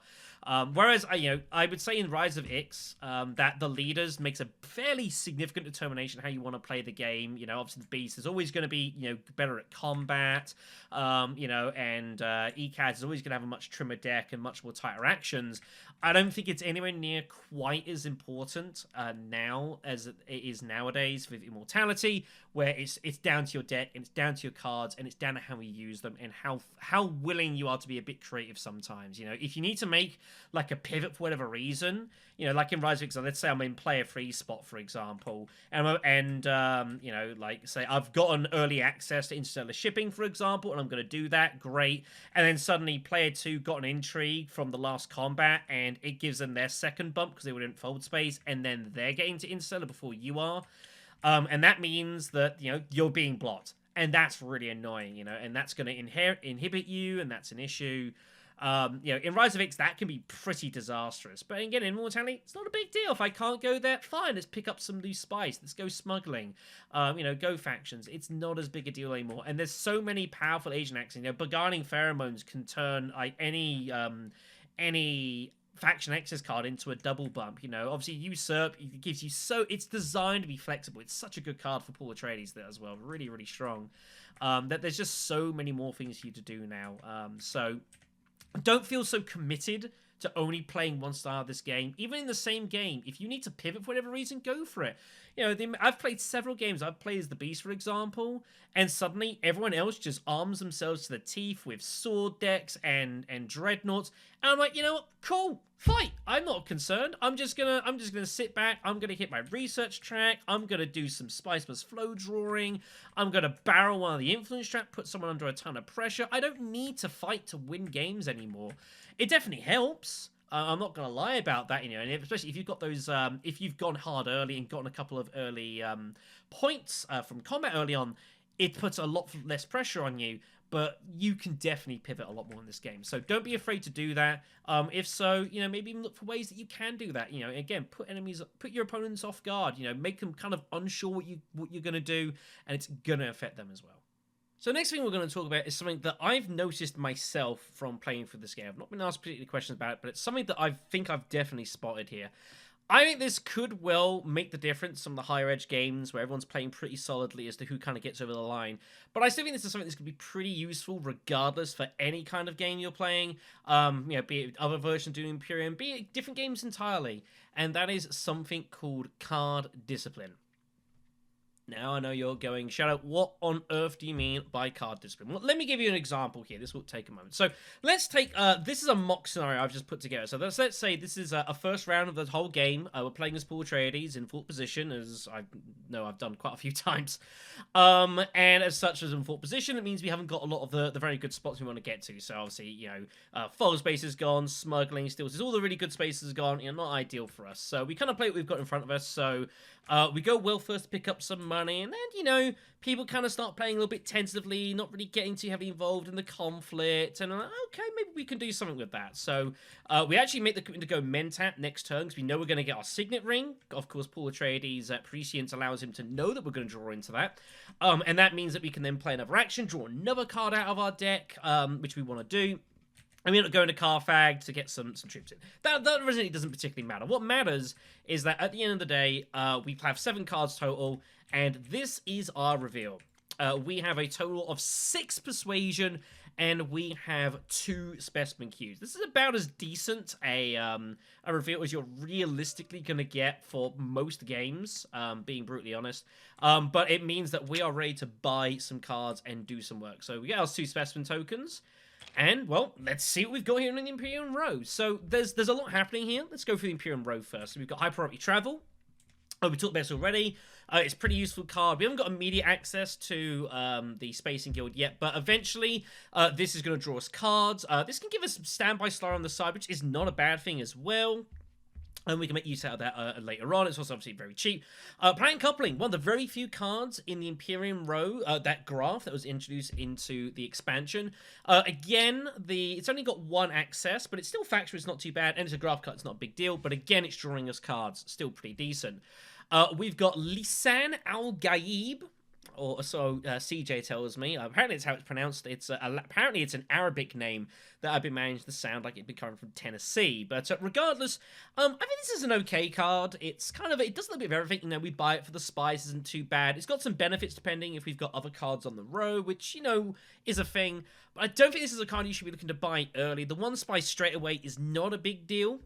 Whereas, I would say in Rise of Ix, that the leaders makes a fairly significant determination how you want to play the game. Obviously the Beast is always going to be, better at combat, and ECAD is always going to have a much trimmer deck and much more tighter actions. I don't think it's anywhere near quite as important now as it is nowadays with Immortality, where it's down to your deck and it's down to your cards and it's down to how you use them and how willing you are to be a bit creative sometimes. If you need to make like a pivot for whatever reason, like in Rise of X, let's say I'm in player free spot, for example, and like say I've got an early access to interstellar shipping, for example, and I'm going to do that, great. And then suddenly player 2 got an intrigue from the last combat, and it gives them their second bump because they were in fold space, and then they're getting to interstellar before you are. And that means that, you're being blocked. And that's really annoying, and that's going to inhibit you, and that's an issue. In Rise of X, that can be pretty disastrous. But again, in Immortality, it's not a big deal. If I can't go there, fine, let's pick up some loose spice. Let's go smuggling. Go factions. It's not as big a deal anymore. And there's so many powerful agent actions. Beguiling Pheromones can turn any faction access card into a double bump. Obviously Usurp, it gives you it's designed to be flexible. It's such a good card for Paul Atreides there as well. Really, really strong. That there's just so many more things for you to do now. So don't feel so committed to only playing one style of this game. Even in the same game, if you need to pivot for whatever reason, go for it. I've played several games. I've played as the Beast, for example, and suddenly everyone else just arms themselves to the teeth with sword decks and dreadnoughts. And I'm like, what? Cool, fight. I'm not concerned. I'm just gonna sit back. I'm gonna hit my research track. I'm gonna do some Spice plus flow drawing. I'm gonna barrel one of the influence track, put someone under a ton of pressure. I don't need to fight to win games anymore. It definitely helps. I'm not going to lie about that, and especially if you've got those, if you've gone hard early and gotten a couple of early points from combat early on, it puts a lot less pressure on you, but you can definitely pivot a lot more in this game. So don't be afraid to do that. If so, maybe even look for ways that you can do that. Again, put your opponents off guard, make them kind of unsure what you're going to do, and it's going to affect them as well. So next thing we're going to talk about is something that I've noticed myself from playing through this game. I've not been asked particular questions about it, but it's something that I think I've definitely spotted here. I think this could well make the difference from the higher edge games where everyone's playing pretty solidly as to who kind of gets over the line. But I still think this is something that's going to be pretty useful regardless for any kind of game you're playing. Be it other versions of Dune Imperium, be it different games entirely. And that is something called card discipline. Now I know you're going, Shadow, what on earth do you mean by card discipline? Well, let me give you an example here. This will take a moment. So let's take, this is a mock scenario I've just put together. So let's say this is a first round of the whole game. We're playing as Paul Atreides in fort position, as I know I've done quite a few times. And as such as in fort position, it means we haven't got a lot of the very good spots we want to get to. So obviously, foul space is gone, smuggling, steals, all the really good spaces are gone. Not ideal for us. So we kind of play what we've got in front of us. So we go well first to pick up some money, and then, people kind of start playing a little bit tentatively, not really getting too heavily involved in the conflict, and I'm like, okay, maybe we can do something with that. So we actually make the commitment to go Mentat next turn, because we know we're going to get our Signet Ring. Of course, Paul Atreides' Prescience allows him to know that we're going to draw into that, and that means that we can then play another action, draw another card out of our deck, which we want to do. And we end up going to Carfag to get some troops in. That really doesn't particularly matter. What matters is that at the end of the day, we have 7 cards total, and this is our reveal. We have a total of 6 Persuasion, and we have 2 Specimen Cues. This is about as decent a reveal as you're realistically going to get for most games, being brutally honest. But it means that we are ready to buy some cards and do some work. So we get our 2 Specimen tokens. And, well, let's see what we've got here in the Imperium Row. So there's a lot happening here. Let's go through the Imperium Row first. So we've got High Priority Travel. We talked about this already. It's a pretty useful card. We haven't got immediate access to the Spacing Guild yet, but eventually this is going to draw us cards. This can give us some Standby Star on the side, which is not a bad thing as well. And we can make use out of that later on. It's also obviously very cheap. Planet Coupling, one of the very few cards in the Imperium Row, that graph that was introduced into the expansion. Again, it's only got 1 access, but it's still factory, it's not too bad. And it's a graph card, it's not a big deal. But again, it's drawing us cards, still pretty decent. We've got Lisan Al-Gaib. or so CJ tells me. Apparently, it's how it's pronounced. It's apparently it's an Arabic name that I've been managed to sound like it'd be coming from Tennessee. But regardless, I think this is an okay card. It's kind of, it does a little bit of everything. You know, we buy it for the spice, isn't too bad. It's got some benefits depending if we've got other cards on the row, which, you know, is a thing. But I don't think this is a card you should be looking to buy early. The one spice straight away is not a big deal,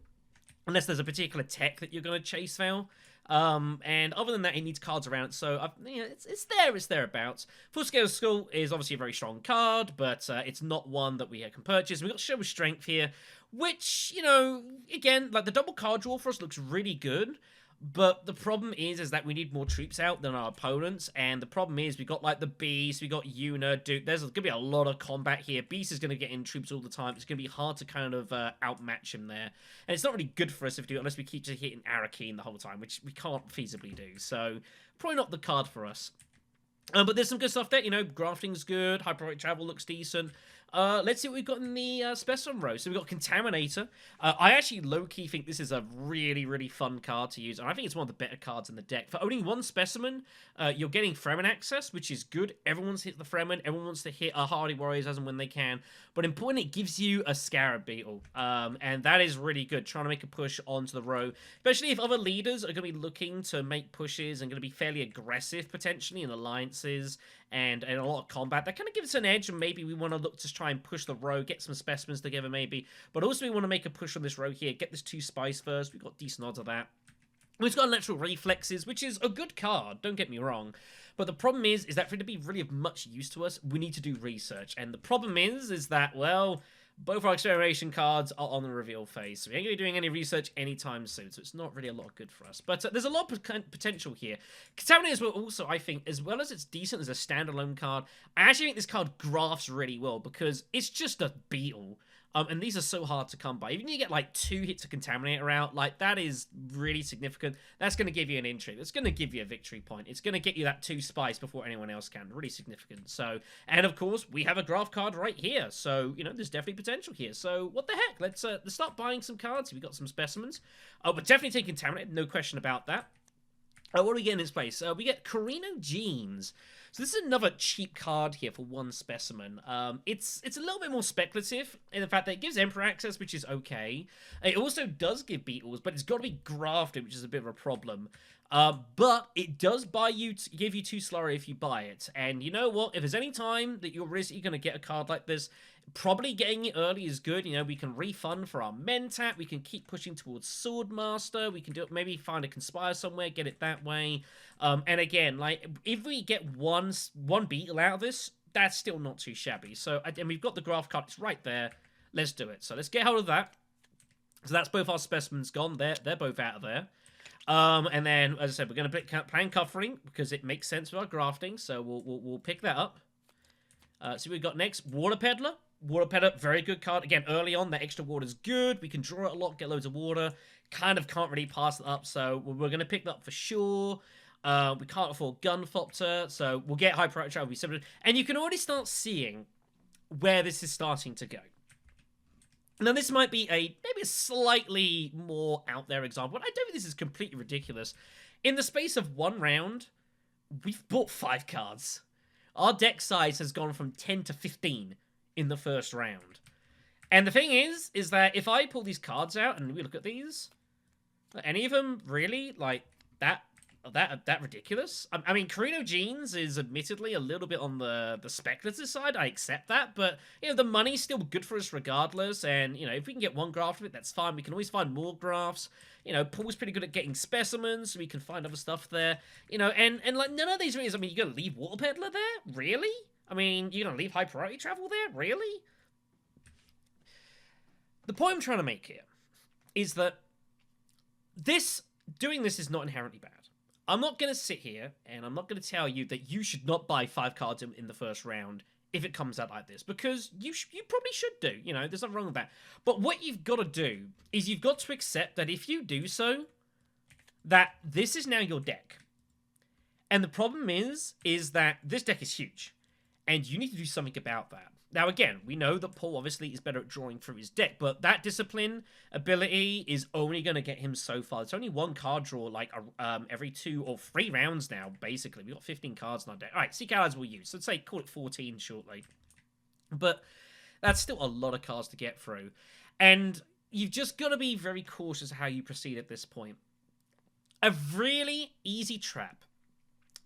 unless there's a particular tech that you're going to chase for. And other than that, it needs cards around it, so you know, it's thereabouts. Full Scale Skull is obviously a very strong card, but it's not one that we can purchase. We've got Show of Strength here, which, you know, again, like the double card draw for us looks really good. But the problem is that we need more troops out than our opponents, and the problem is we got like the Beast, we got Una, Dude. There's going to be a lot of combat here. Beast is going to get in troops all the time. It's going to be hard to kind of outmatch him there, and it's not really good for us if we do unless we keep just hitting Arakeen the whole time, which we can't feasibly do. So probably not the card for us. But there's some good stuff there. You know, Grafting's good. Hyperbolic Travel looks decent. Let's see what we've got in the Specimen row. So we've got Contaminator. I actually low-key think this is a really, really fun card to use. And I think it's one of the better cards in the deck. For owning one Specimen, you're getting Fremen access, which is good. Everyone's hit the Fremen. Everyone wants to hit our Hardy Warriors as and when they can. But important, it gives you a Scarab Beetle. And that is really good, trying to make a push onto the row. Especially if other leaders are going to be looking to make pushes and going to be fairly aggressive, potentially, in alliances and a lot of combat. That kind of gives us an edge, and maybe we want to look to try and push the row, get some specimens together maybe, but also we want to make a push on this row here, get this 2 spice first. We've got decent odds of that. We've got Natural Reflexes, which is a good card, don't get me wrong, but the problem is that for it to be really of much use to us, we need to do research, and the problem is that, well, both our experimentation cards are on the reveal phase, so we ain't going to be doing any research anytime soon, so it's not really a lot good for us. But there's a lot of potential here. Contaminators will also, I think, as well as it's decent as a standalone card, I actually think this card grafts really well, because it's just a beetle. And these are so hard to come by. Even if you get like 2 hits of Contaminator out, like that is really significant. That's going to give you an intrigue. That's going to give you a victory point. It's going to get you that 2 spice before anyone else can. Really significant. So, and of course, we have a graft card right here. So, you know, there's definitely potential here. So, what the heck? Let's start buying some cards. We've got some specimens. We're definitely taking Contaminator. No question about that. What do we get in this place? We get Carino Genes. So this is another cheap card here for 1 specimen. It's a little bit more speculative in the fact that it gives Emperor access, which is okay. It also does give Beetles, but it's got to be grafted, which is a bit of a problem. But it does give you 2 Slurry if you buy it. And you know what? If there's any time that you're going to get a card like this, probably getting it early is good. You know, we can refund for our Mentat. We can keep pushing towards Swordmaster. We can do it, maybe find a Conspire somewhere, get it that way. And again, like, if we get one Beetle out of this, that's still not too shabby. So, and we've got the Graft card. It's right there. Let's do it. So let's get hold of that. So that's both our specimens gone. They're both out of there. And then, as I said, we're going to plan Covering because it makes sense with our grafting. So we'll pick that up. So we've got next Water Peddler. Water Peddler, very good card. Again, early on, that extra water is good. We can draw it a lot, get loads of water. Kind of can't really pass it up, so we're going to pick that up for sure. We can't afford Gunflopter, so we'll get Hyper Travel. And you can already start seeing where this is starting to go. Now, this might be maybe a slightly more out there example, but I don't think this is completely ridiculous. In the space of 1 round, we've bought 5 cards. Our deck size has gone from 10 to 15 in the first round. And the thing is that if I pull these cards out and we look at these, are any of them really, like, that ridiculous? I mean, Carino Genes is admittedly a little bit on the speculative side. I accept that, but, you know, the money's still good for us regardless, and, you know, if we can get 1 graft of it, that's fine. We can always find more grafts. You know, Paul's pretty good at getting specimens, so we can find other stuff there. You know, and like, none of these reasons, I mean, you're gonna leave Water Peddler there? Really? I mean, you're gonna leave High Priority Travel there? Really? The point I'm trying to make here is that doing this is not inherently bad. I'm not going to sit here and I'm not going to tell you that you should not buy 5 cards in the first round if it comes out like this, because you probably should do. You know, there's nothing wrong with that. But what you've got to do is you've got to accept that if you do so, that this is now your deck. And the problem is that this deck is huge, and you need to do something about that. Now, again, we know that Paul obviously is better at drawing through his deck, but that discipline ability is only going to get him so far. It's only one card draw, like, every 2 or 3 rounds now, basically. We've got 15 cards in our deck. All right, Seek Allies we'll use. So let's say, call it 14 shortly. But that's still a lot of cards to get through. And you've just got to be very cautious how you proceed at this point. A really easy trap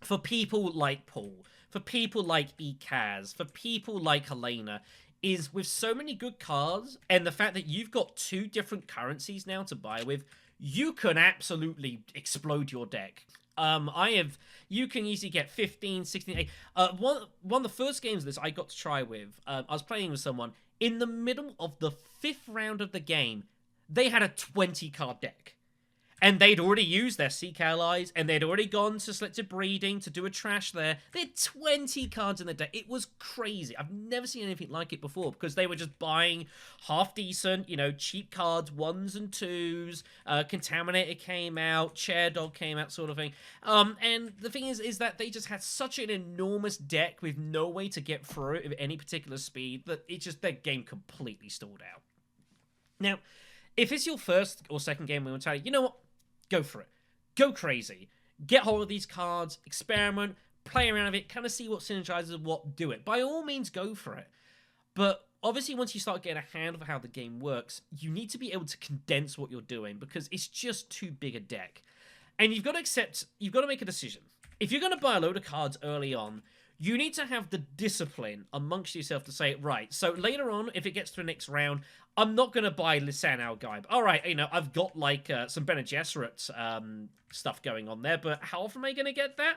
for people like Paul, for people like Ekaz, for people like Helena, is with so many good cards, and the fact that you've got 2 different currencies now to buy with, you can absolutely explode your deck. You can easily get 15, 16, 8. One of the first games of this I got to try with, I was playing with someone, in the middle of the 5th round of the game, they had a 20 card deck. And they'd already used their Seek Allies, and they'd already gone to Selective Breeding to do a trash there. They had 20 cards in the deck. It was crazy. I've never seen anything like it before, because they were just buying half-decent, cheap cards, 1s and 2s. Contaminator came out, Chair Dog came out, sort of thing. And the thing is that they just had such an enormous deck with no way to get through it at any particular speed that their game completely stalled out. Now, if it's your first or second game, we will tell you know what? Go for it. Go crazy. Get hold of these cards, experiment, play around with it, kind of see what synergizes what, do it. By all means, go for it. But obviously, once you start getting a handle of how the game works, you need to be able to condense what you're doing, because it's just too big a deck. And you've got to make a decision. If you're going to buy a load of cards early on, you need to have the discipline amongst yourself to say, right, so later on, if it gets to the next round, I'm not going to buy Lisan Al Gaib. All right, I've got, some Bene Gesserit stuff going on there, but how often am I going to get that?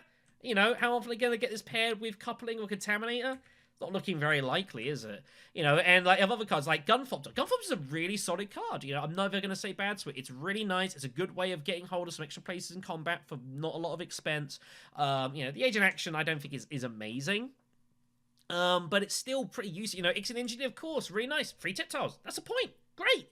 How often am I going to get this paired with Coupling or Contaminator? Not looking very likely, is it? And I have other cards like Gunflopter. Gunflopter's a really solid card. I'm never going to say bad to it. It's really nice. It's a good way of getting hold of some extra places in combat for not a lot of expense. The Agent Action I don't think is amazing. But it's still pretty useful. Ixen Engineer, of course, really nice. 3 tip tiles. That's a point. Great.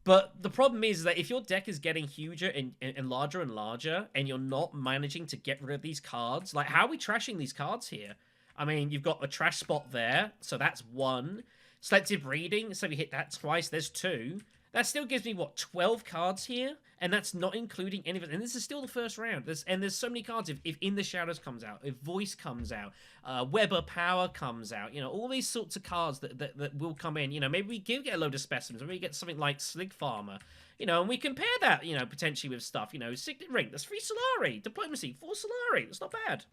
But the problem is that if your deck is getting huger and larger and larger, and you're not managing to get rid of these cards, like, how are we trashing these cards here? I mean, you've got a trash spot there, so that's 1. Selective Breeding, so we hit that twice, there's 2. That still gives me, 12 cards here? And that's not including any of it. And this is still the first round. There's so many cards. If In the Shadows comes out, if Voice comes out, Weber Power comes out, all these sorts of cards that will come in. Maybe we do get a load of Specimens, or we get something like Slig Farmer, and we compare that, potentially with stuff, Signet Ring, that's 3 Solari. Diplomacy, 4 Solari, that's not bad.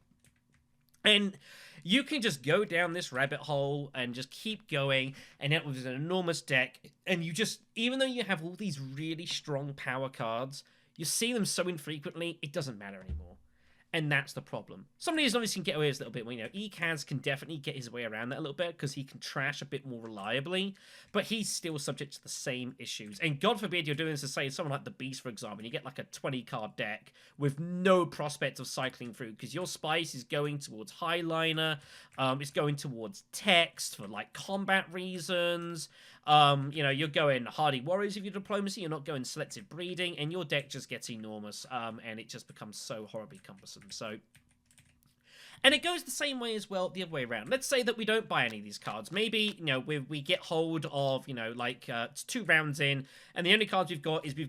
And you can just go down this rabbit hole and just keep going, and it was an enormous deck, and you just, even though you have all these really strong power cards, you see them so infrequently, it doesn't matter anymore. And that's the problem. Somebody who's obviously can get away with this a little bit. Ekaz can definitely get his way around that a little bit because he can trash a bit more reliably, but he's still subject to the same issues. And God forbid you're doing this to say someone like the Beast, for example, and you get like a 20-card deck with no prospect of cycling through because your spice is going towards Highliner, it's going towards text for like combat reasons. You're going Hardy Warriors if you're Diplomacy, you're not going Selective Breeding, and your deck just gets enormous, and it just becomes so horribly cumbersome. So, and it goes the same way as well the other way around. Let's say that we don't buy any of these cards. Maybe, we get hold of, it's 2 rounds in, and the only cards we've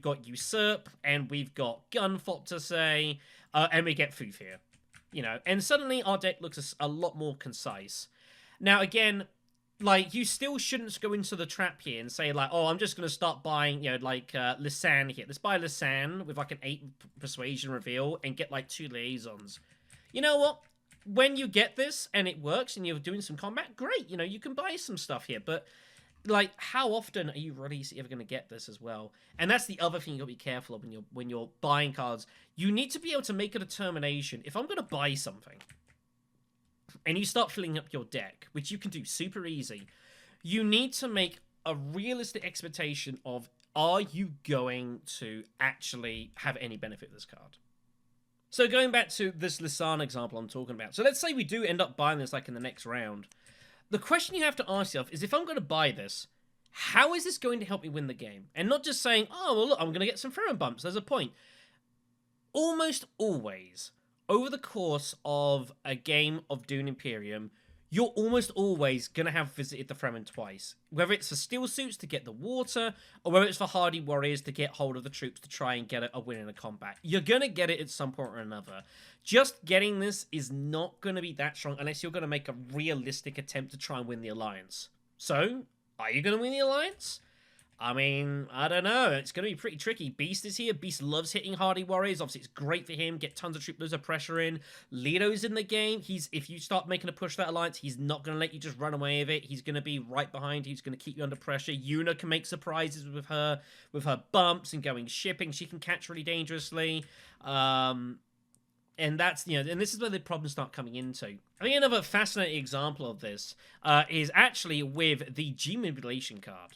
got Usurp, and we've got Gunflopter, say, and we get Foof here. And suddenly our deck looks a lot more concise. Now, again, you still shouldn't go into the trap here and say, I'm just going to start buying, Lisan here. Let's buy Lisan with, an 8 Persuasion reveal and get, 2 Liaisons. You know what? When you get this and it works and you're doing some combat, great. You can buy some stuff here. But, how often are you really ever going to get this as well? And that's the other thing you got to be careful of when you're buying cards. You need to be able to make a determination. If I'm going to buy something, and you start filling up your deck, which you can do super easy, you need to make a realistic expectation of, are you going to actually have any benefit of this card? So going back to this Lisan example I'm talking about. So let's say we do end up buying this in the next round. The question you have to ask yourself is, if I'm going to buy this, how is this going to help me win the game? And not just saying, oh, well, look, I'm going to get some Ferrum bumps. There's a point. Almost always, over the course of a game of Dune Imperium, you're almost always going to have visited the Fremen twice. Whether it's for steel suits to get the water, or whether it's for hardy warriors to get hold of the troops to try and get a win in a combat. You're going to get it at some point or another. Just getting this is not going to be that strong unless you're going to make a realistic attempt to try and win the Alliance. So, are you going to win the Alliance? I mean, I don't know. It's going to be pretty tricky. Beast is here. Beast loves hitting hardy warriors. Obviously, it's great for him. Get tons of troop loads of pressure in. Leto's in the game. If you start making a push for that alliance, he's not going to let you just run away with it. He's going to be right behind you. He's going to keep you under pressure. Yuna can make surprises with her bumps and going shipping. She can catch really dangerously. And that's, and this is where the problems start coming into. I think another fascinating example of this is actually with the G manipulation card.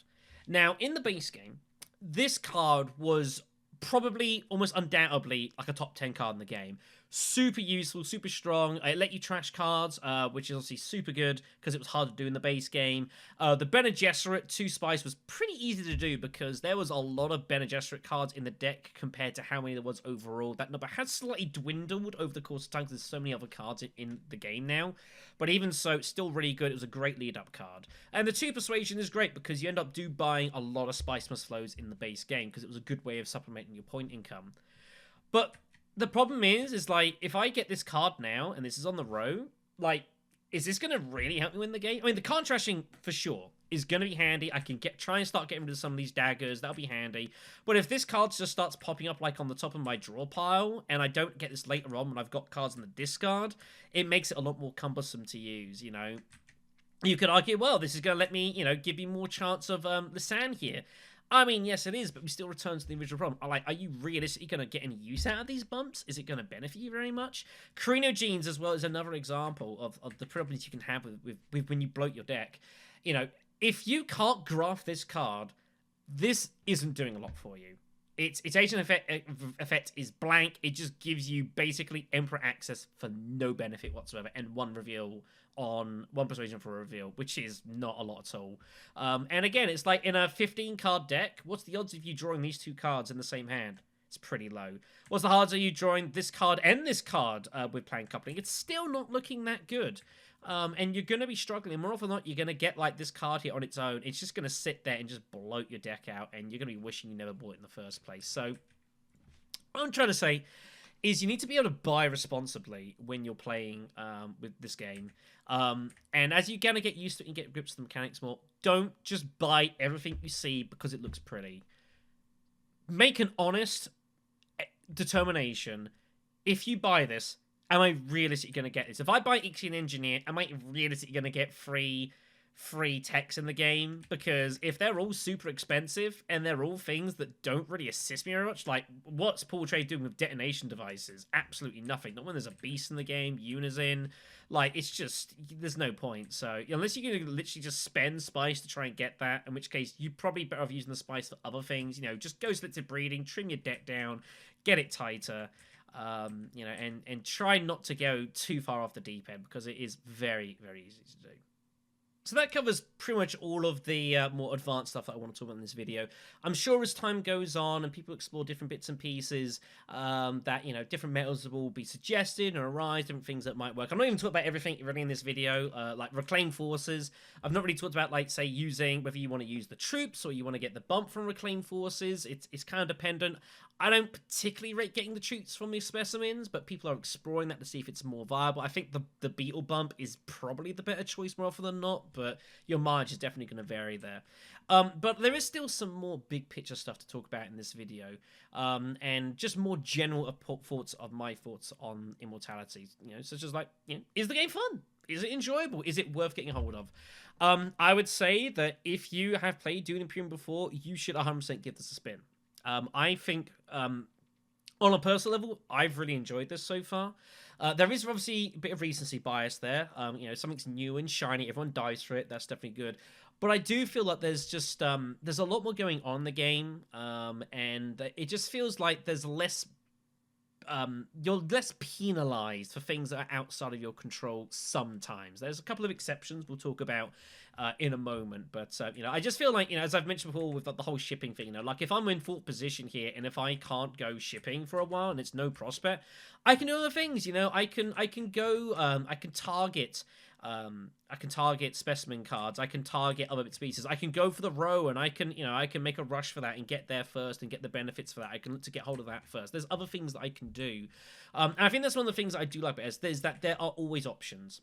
Now, in the base game, this card was probably, almost undoubtedly, like a top 10 card in the game. Super useful, super strong. It let you trash cards, which is obviously super good because it was hard to do in the base game. The Bene Gesserit 2 Spice was pretty easy to do because there was a lot of Bene Gesserit cards in the deck compared to how many there was overall. That number has slightly dwindled over the course of time because there's so many other cards in the game now. But even so, it's still really good. It was a great lead-up card. And the 2 Persuasion is great because you end up buying a lot of Spice Must Flows in the base game because it was a good way of supplementing your point income. But the problem is like, if I get this card now, and this is on the row, like, is this going to really help me win the game? I mean, the card trashing, for sure, is going to be handy. I can try and start getting rid of some of these daggers. That'll be handy. But if this card just starts popping up, like, on the top of my draw pile, and I don't get this later on when I've got cards in the discard, it makes it a lot more cumbersome to use, You could argue, well, this is going to let me, give you more chance of the sand here. I mean, yes, it is, but we still return to the original problem. Are you realistically going to get any use out of these bumps? Is it going to benefit you very much? Carino Genes, as well, is another example of the problems you can have with when you bloat your deck. If you can't graft this card, this isn't doing a lot for you. Its agent effect is blank. It just gives you basically Emperor access for no benefit whatsoever, and one persuasion for a reveal, which is not a lot at all. And again, it's like in a 15-card deck, what's the odds of you drawing these 2 cards in the same hand? It's pretty low. What's the odds of you drawing this card and this card with Plan Coupling? It's still not looking that good. And you're going to be struggling. More often than not, you're going to get like this card here on its own. It's just going to sit there and just bloat your deck out, and you're going to be wishing you never bought it in the first place. So what I'm trying to say is you need to be able to buy responsibly when you're playing with this game. And as you're going to get used to it and get grips to the mechanics more, don't just buy everything you see because it looks pretty. Make an honest determination. If you buy this, am I realistically going to get this? If I buy Ixion Engineer, am I realistically going to get free techs in the game? Because if they're all super expensive and they're all things that don't really assist me very much, like what's Paul Trade doing with detonation devices? Absolutely nothing. Not when there's a beast in the game, Yuna's in. Like, it's just, there's no point. So unless you're going to literally just spend spice to try and get that, in which case you're probably better off using the spice for other things. Just go selective breeding, trim your deck down, get it tighter. And try not to go too far off the deep end because it is very, very easy to do. So that covers pretty much all of the more advanced stuff that I want to talk about in this video. I'm sure as time goes on and people explore different bits and pieces, that, different metals will be suggested or arise, different things that might work. I'm not even talking about everything really in this video, like Reclaim Forces. I've not really talked about, like, say, using whether you want to use the troops or you want to get the bump from Reclaim Forces. It's kind of dependent. I don't particularly rate getting the troops from these specimens, but people are exploring that to see if it's more viable. I think the beetle bump is probably the better choice more often than not, but your mileage is definitely going to vary there. But there is still some more big picture stuff to talk about in this video, and just more general thoughts of my thoughts on Immortality. Such as like, is the game fun? Is it enjoyable? Is it worth getting a hold of? I would say that if you have played Dune Imperium before, you should 100% give this a spin. I think, on a personal level, I've really enjoyed this so far. There is obviously a bit of recency bias there. Something's new and shiny. Everyone dies for it. That's definitely good. But I do feel like there's just, there's a lot more going on in the game. And it just feels like there's less, you're less penalized for things that are outside of your control sometimes. There's a couple of exceptions we'll talk about in a moment, but I just feel like, as I've mentioned before with the whole shipping thing, like if I'm in fourth position here and if I can't go shipping for a while and it's no prospect, I can do other things. I can go, I can target I can target specimen cards. I can target other species. I can go for the row, and I can make a rush for that and get there first and get the benefits for that. I can look to get hold of that first. There's other things that I can do, and I think that's one of the things that I do like about it is that there are always options.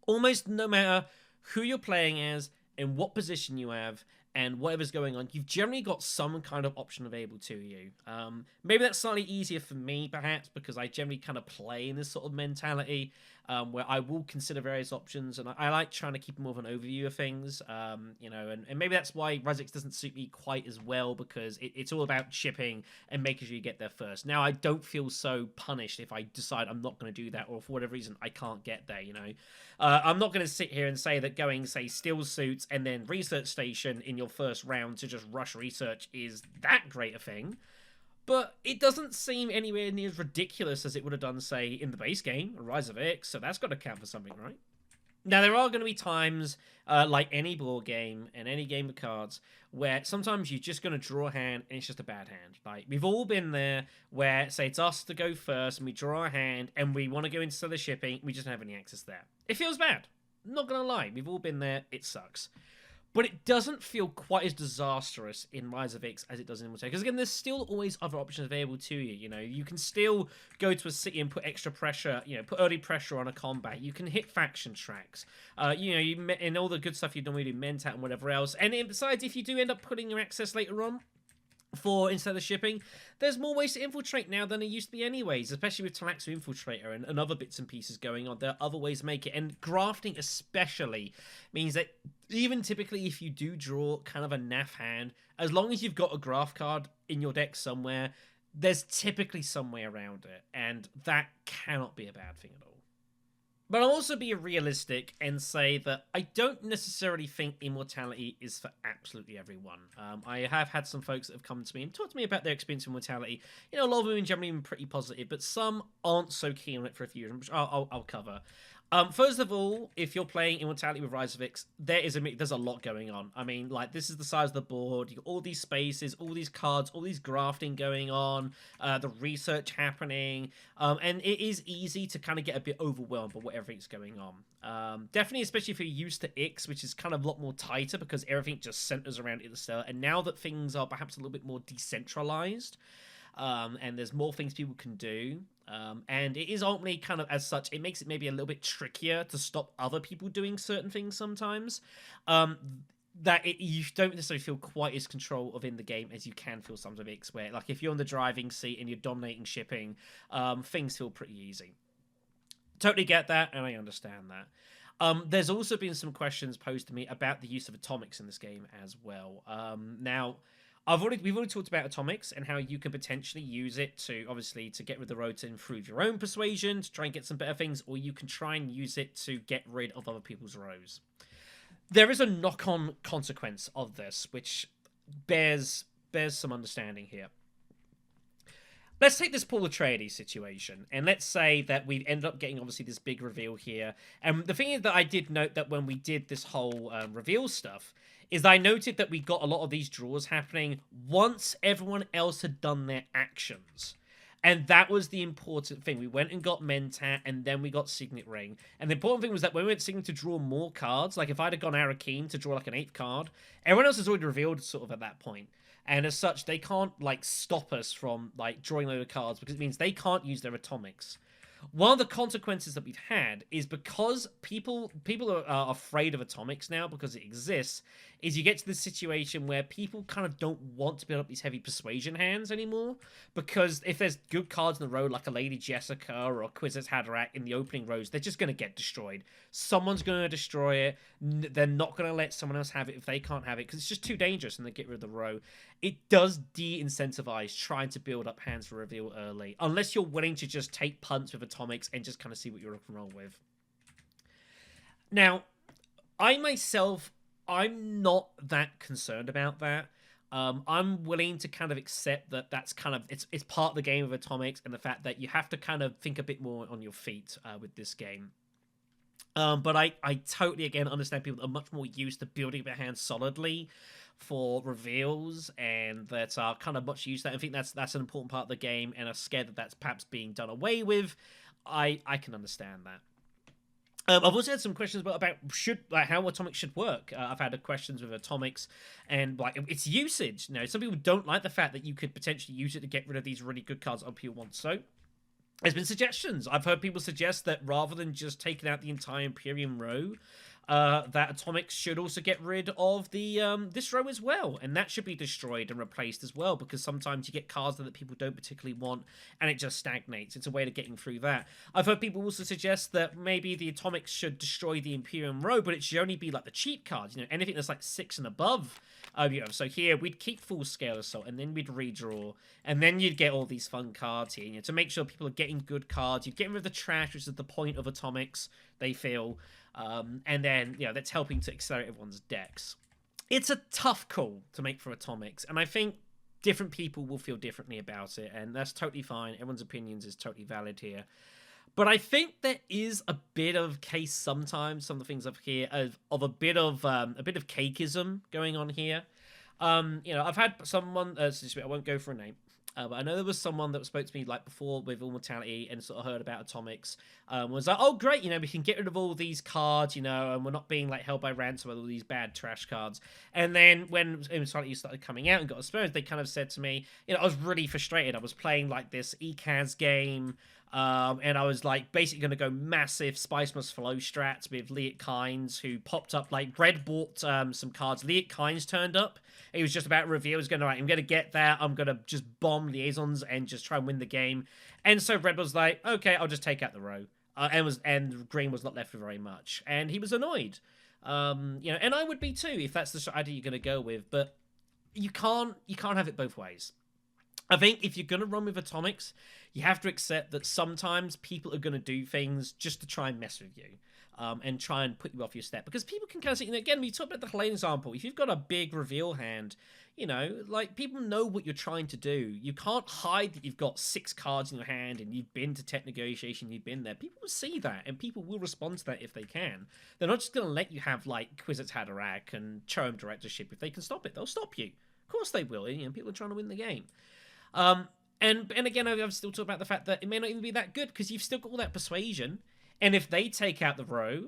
Almost no matter who you're playing as and what position you have and whatever's going on, you've generally got some kind of option available to you. Maybe that's slightly easier for me, perhaps, because I generally kind of play in this sort of mentality where I will consider various options, and I like trying to keep more of an overview of things, and maybe that's why Ryzix doesn't suit me quite as well, because it's all about shipping and making sure you get there first. Now, I don't feel so punished if I decide I'm not going to do that, or for whatever reason I can't get there, I'm not going to sit here and say that going, say, Steel Suits and then Research Station in your first round to just rush research is that great a thing. But it doesn't seem anywhere near as ridiculous as it would have done, say, in the base game, Rise of X, so that's got to count for something, right? Now, there are going to be times, like any board game and any game of cards, where sometimes you're just going to draw a hand and it's just a bad hand. Like, we've all been there where, say, it's us to go first and we draw a hand and we want to go into the shipping, we just don't have any access there. It feels bad. Not going to lie. We've all been there. It sucks. But it doesn't feel quite as disastrous in Rise of X as it does in Immortality. Because again, there's still always other options available to you. You can still go to a city and put extra pressure, put early pressure on a combat. You can hit faction tracks. And all the good stuff you normally do, Mentat and whatever else. And besides, if you do end up putting your access later on, instead of shipping, there's more ways to infiltrate now than there used to be anyways, especially with Tleilaxu Infiltrator and other bits and pieces going on. There are other ways to make it, and grafting especially means that even typically if you do draw kind of a naff hand, as long as you've got a graft card in your deck somewhere, there's typically some way around it, and that cannot be a bad thing at all. But I'll also be realistic and say that I don't necessarily think Immortality is for absolutely everyone. I have had some folks that have come to me and talked to me about their experience with Immortality. A lot of them in generally been pretty positive, but some aren't so keen on it for a few reasons, which I'll cover. First of all, if you're playing Immortality with Rise of X, there's a lot going on. I mean, like, this is the size of the board. You got all these spaces, all these cards, all these grafting going on, the research happening, and it is easy to kind of get a bit overwhelmed by what everything's going on. Definitely, especially if you're used to X, which is kind of a lot more tighter because everything just centers around Interstellar, and now that things are perhaps a little bit more decentralized, and there's more things people can do, and it is ultimately kind of, as such, it makes it maybe a little bit trickier to stop other people doing certain things sometimes, you don't necessarily feel quite as control of in the game as you can feel sometimes of X, where, like, if you're in the driving seat and you're dominating shipping, things feel pretty easy. Totally get that, and I understand that. There's also been some questions posed to me about the use of atomics in this game as well. Now, we've already talked about atomics and how you can potentially use it to get rid of the road to improve your own persuasion, to try and get some better things, or you can try and use it to get rid of other people's rows. There is a knock-on consequence of this, which bears some understanding here. Let's take this Paul Atreides situation, and let's say that we ended up getting, obviously, this big reveal here. And the thing is that I did note that when we did this whole reveal stuff, is I noted that we got a lot of these draws happening once everyone else had done their actions. And that was the important thing. We went and got Mentat, and then we got Signet Ring. And the important thing was that when we went Signet to draw more cards, like if I'd have gone Arakeen to draw like an 8th card, everyone else has already revealed sort of at that point. And as such, they can't, like, stop us from, like, drawing a load of cards, because it means they can't use their atomics. One of the consequences that we've had is because people are afraid of atomics now because it exists, is you get to this situation where people kind of don't want to build up these heavy persuasion hands anymore, because if there's good cards in the road like a Lady Jessica or a Kwisatz Haderach in the opening rows, they're just going to get destroyed. Someone's going to destroy it. They're not going to let someone else have it if they can't have it because it's just too dangerous and they get rid of the row. It does de-incentivize trying to build up hands for reveal early, unless you're willing to just take punts with atomics and just kind of see what you're rock and roll with. Now, I myself, I'm not that concerned about that. I'm willing to kind of accept that that's kind of, it's part of the game of atomics, and the fact that you have to kind of think a bit more on your feet with this game. But I totally, again, understand people that are much more used to building their hands solidly for reveals, and that are kind of much used to that. I think that's an important part of the game, and are scared that that's perhaps being done away with. I can understand that. I've also had some questions about how atomics should work. I've had questions with atomics and like its usage. Some people don't like the fact that you could potentially use it to get rid of these really good cards other people want. So there's been suggestions. I've heard people suggest that rather than just taking out the entire Imperium row, that atomics should also get rid of the this row as well, and that should be destroyed and replaced as well, because sometimes you get cards that people don't particularly want and it just stagnates. It's a way of getting through that. I've heard people also suggest that maybe the atomics should destroy the Imperium row, but it should only be like the cheap cards, anything that's like 6 and above. So here we'd keep full scale assault, and then we'd redraw, and then you'd get all these fun cards here, to make sure people are getting good cards. You'd get rid of the trash, which is the point of atomics, they feel. And then, that's helping to accelerate everyone's decks. It's a tough call to make for atomics, and I think different people will feel differently about it, and that's totally fine. Everyone's opinions is totally valid here. But I think there is a bit of case sometimes, some of the things up here, of a bit of cakeism going on here. I've had someone, I won't go for a name, but I know there was someone that spoke to me like before with Immortality and sort of heard about atomics. Was like, oh great, we can get rid of all these cards, and we're not being like held by ransom with all these bad trash cards. And then when Immortality started coming out and got exposed, they kind of said to me, I was really frustrated. I was playing like this ECAS game. And I was like basically going to go massive Spice Must Flow strats with Liet Kynes, who popped up. Like Red bought some cards. Liet Kynes turned up. He was just about reveal. He was going to, I'm going to get that. I'm going to just bomb liaisons and just try and win the game. And so Red was like, okay, I'll just take out the row. And Green was not left with very much. And he was annoyed. And I would be too if that's the strategy you're going to go with. But you can't have it both ways. I think if you're going to run with atomics, you have to accept that sometimes people are going to do things just to try and mess with you, and try and put you off your step. Because people can kind of say, again, we talked about the Helene example. If you've got a big reveal hand, like people know what you're trying to do. You can't hide that you've got 6 cards in your hand and you've been to tech negotiation, you've been there. People will see that, and people will respond to that if they can. They're not just going to let you have like Kwisatz Haderach and Choem Directorship. If they can stop it, they'll stop you. Of course they will. People are trying to win the game. And again, I've still talked about the fact that it may not even be that good because you've still got all that persuasion. And if they take out the row,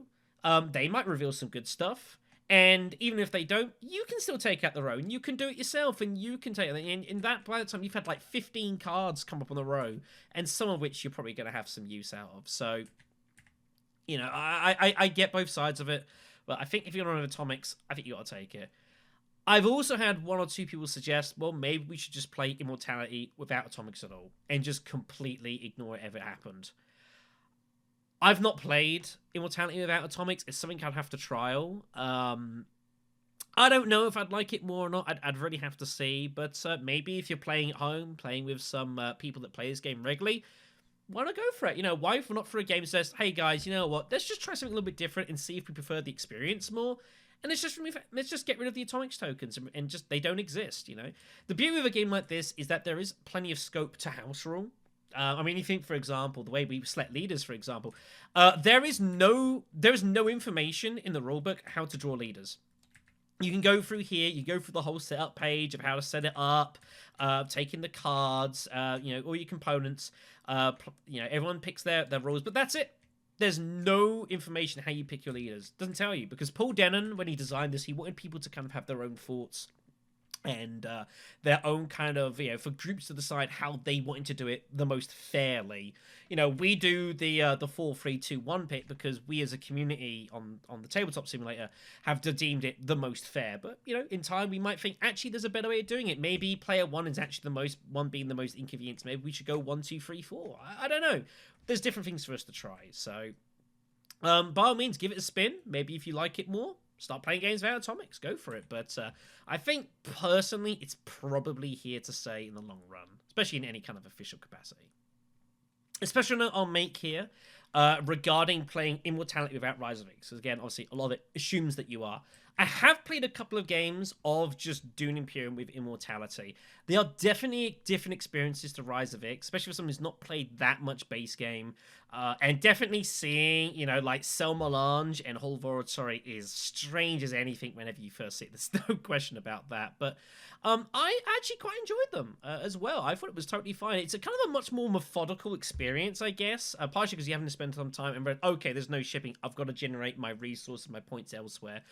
they might reveal some good stuff. And even if they don't, you can still take out the row, and you can do it yourself, and you can take it. And in that, by the time you've had like 15 cards come up on the row, and some of which you're probably going to have some use out of. So, I get both sides of it, but I think if you're on atomics, I think you got to take it. I've also had 1 or 2 people suggest, well, maybe we should just play Immortality without atomics at all and just completely ignore it ever happened. I've not played Immortality without atomics. It's something I'd have to trial. I don't know if I'd like it more or not. I'd really have to see. But maybe if you're playing at home, playing with some people that play this game regularly, why not go for it? Why if we're not for a game that says, hey guys, you know what? Let's just try something a little bit different and see if we prefer the experience more. And let's just get rid of the atomics tokens and just they don't exist. The beauty of a game like this is that there is plenty of scope to house rule. You think, for example, the way we select leaders, for example, there is no information in the rulebook how to draw leaders. You can go through here, you go through the whole setup page of how to set it up, taking the cards, all your components. Everyone picks their rules, but that's it. There's no information how you pick your leaders. Doesn't tell you, because Paul Denon, when he designed this, he wanted people to kind of have their own thoughts and their own kind of, for groups to decide how they wanted to do it the most fairly. We do the 4-3-2-1 pick because we as a community on the tabletop simulator have deemed it the most fair. But, in time we might think, actually, there's a better way of doing it. Maybe player 1 is actually one being the most inconvenient. Maybe we should go 1-2-3-4. I don't know. There's different things for us to try. So, by all means, give it a spin. Maybe if you like it more, start playing games without atomics. Go for it. But I think, personally, it's probably here to stay in the long run, especially in any kind of official capacity. A special note I'll make here regarding playing Immortality without Rise of X. Because, again, obviously, a lot of it assumes that you are. I have played a couple of games of just Dune Imperium with Immortality. They are definitely different experiences to Rise of X, especially for someone who's not played that much base game. And definitely seeing, like Selmalange and Holvorotari is strange as anything whenever you first see it. There's no question about that. But I actually quite enjoyed them as well. I thought it was totally fine. It's a kind of a much more methodical experience, I guess. Partially because you haven't spent some time and read, okay, there's no shipping. I've got to generate my resources, my points elsewhere.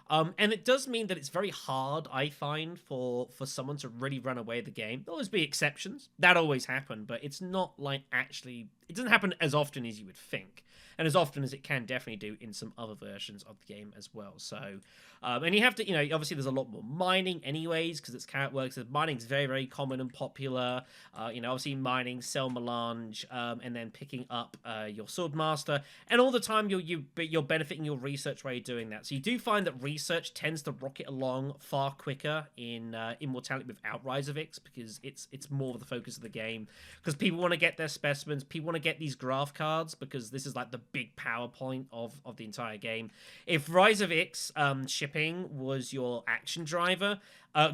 And it does mean that it's very hard, I find, for someone to really run away the game. There'll always be exceptions. That always happen, but it's not like actually... It doesn't happen as often as you would think, and as often as it can definitely do in some other versions of the game as well. So, and you have to, obviously there's a lot more mining anyways, because it's how it works. Mining is very, very common and popular. Obviously mining, sell melange, and then picking up your swordmaster, and all the time you're benefiting your research while you're doing that. So you do find that research tends to rocket along far quicker in Immortality without Rise of Ix, because it's more of the focus of the game, because people want to get their specimens, people want to get these graph cards, because this is like the big power point of the entire game. If Rise of Ix shipping was your action driver,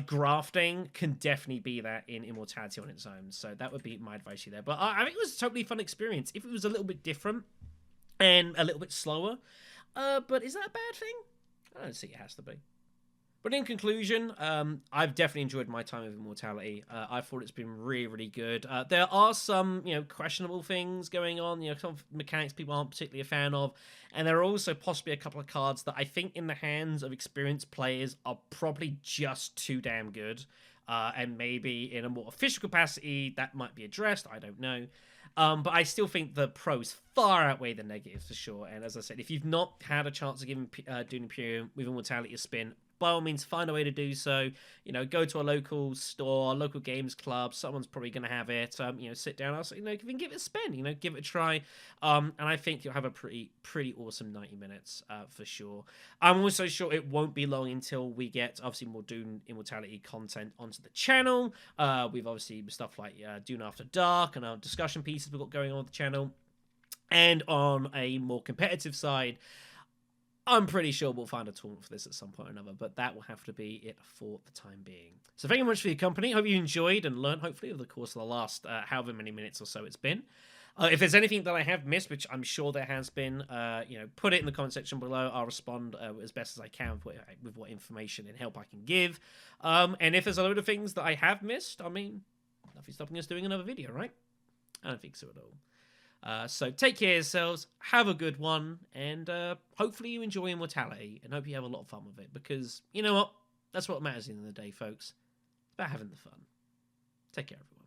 grafting can definitely be that in Immortality on its own. So that would be my advice to you there. But I think it was a totally fun experience. If it was a little bit different and a little bit slower, but is that a bad thing? I don't see it has to be. But in conclusion, I've definitely enjoyed my time with Immortality. I thought it's been really, really good. There are some, questionable things going on, some mechanics people aren't particularly a fan of. And there are also possibly a couple of cards that I think in the hands of experienced players are probably just too damn good. And maybe in a more official capacity, that might be addressed. I don't know. But I still think the pros far outweigh the negatives for sure. And as I said, if you've not had a chance to give Dune Imperium with Immortality a spin, by all means, find a way to do so. Go to a local store, local games club. Someone's probably going to have it. Sit down. Also, give it a spin. Give it a try. And I think you'll have a pretty awesome 90 minutes for sure. I'm also sure it won't be long until we get obviously more Dune Immortality content onto the channel. We've obviously stuff like Dune After Dark and our discussion pieces we've got going on the channel. And on a more competitive side, I'm pretty sure we'll find a tournament for this at some point or another, but that will have to be it for the time being. So thank you much for your company. Hope you enjoyed and learned, hopefully, over the course of the last however many minutes or so it's been. If there's anything that I have missed, which I'm sure there has been, put it in the comment section below. I'll respond as best as I can with what information and help I can give. And if there's a load of things that I have missed, nothing's stopping us doing another video, right? I don't think so at all. So take care of yourselves, have a good one, and hopefully you enjoy Immortality, and hope you have a lot of fun with it, because, you know what? That's what matters in the day, folks. It's about having the fun. Take care, everyone.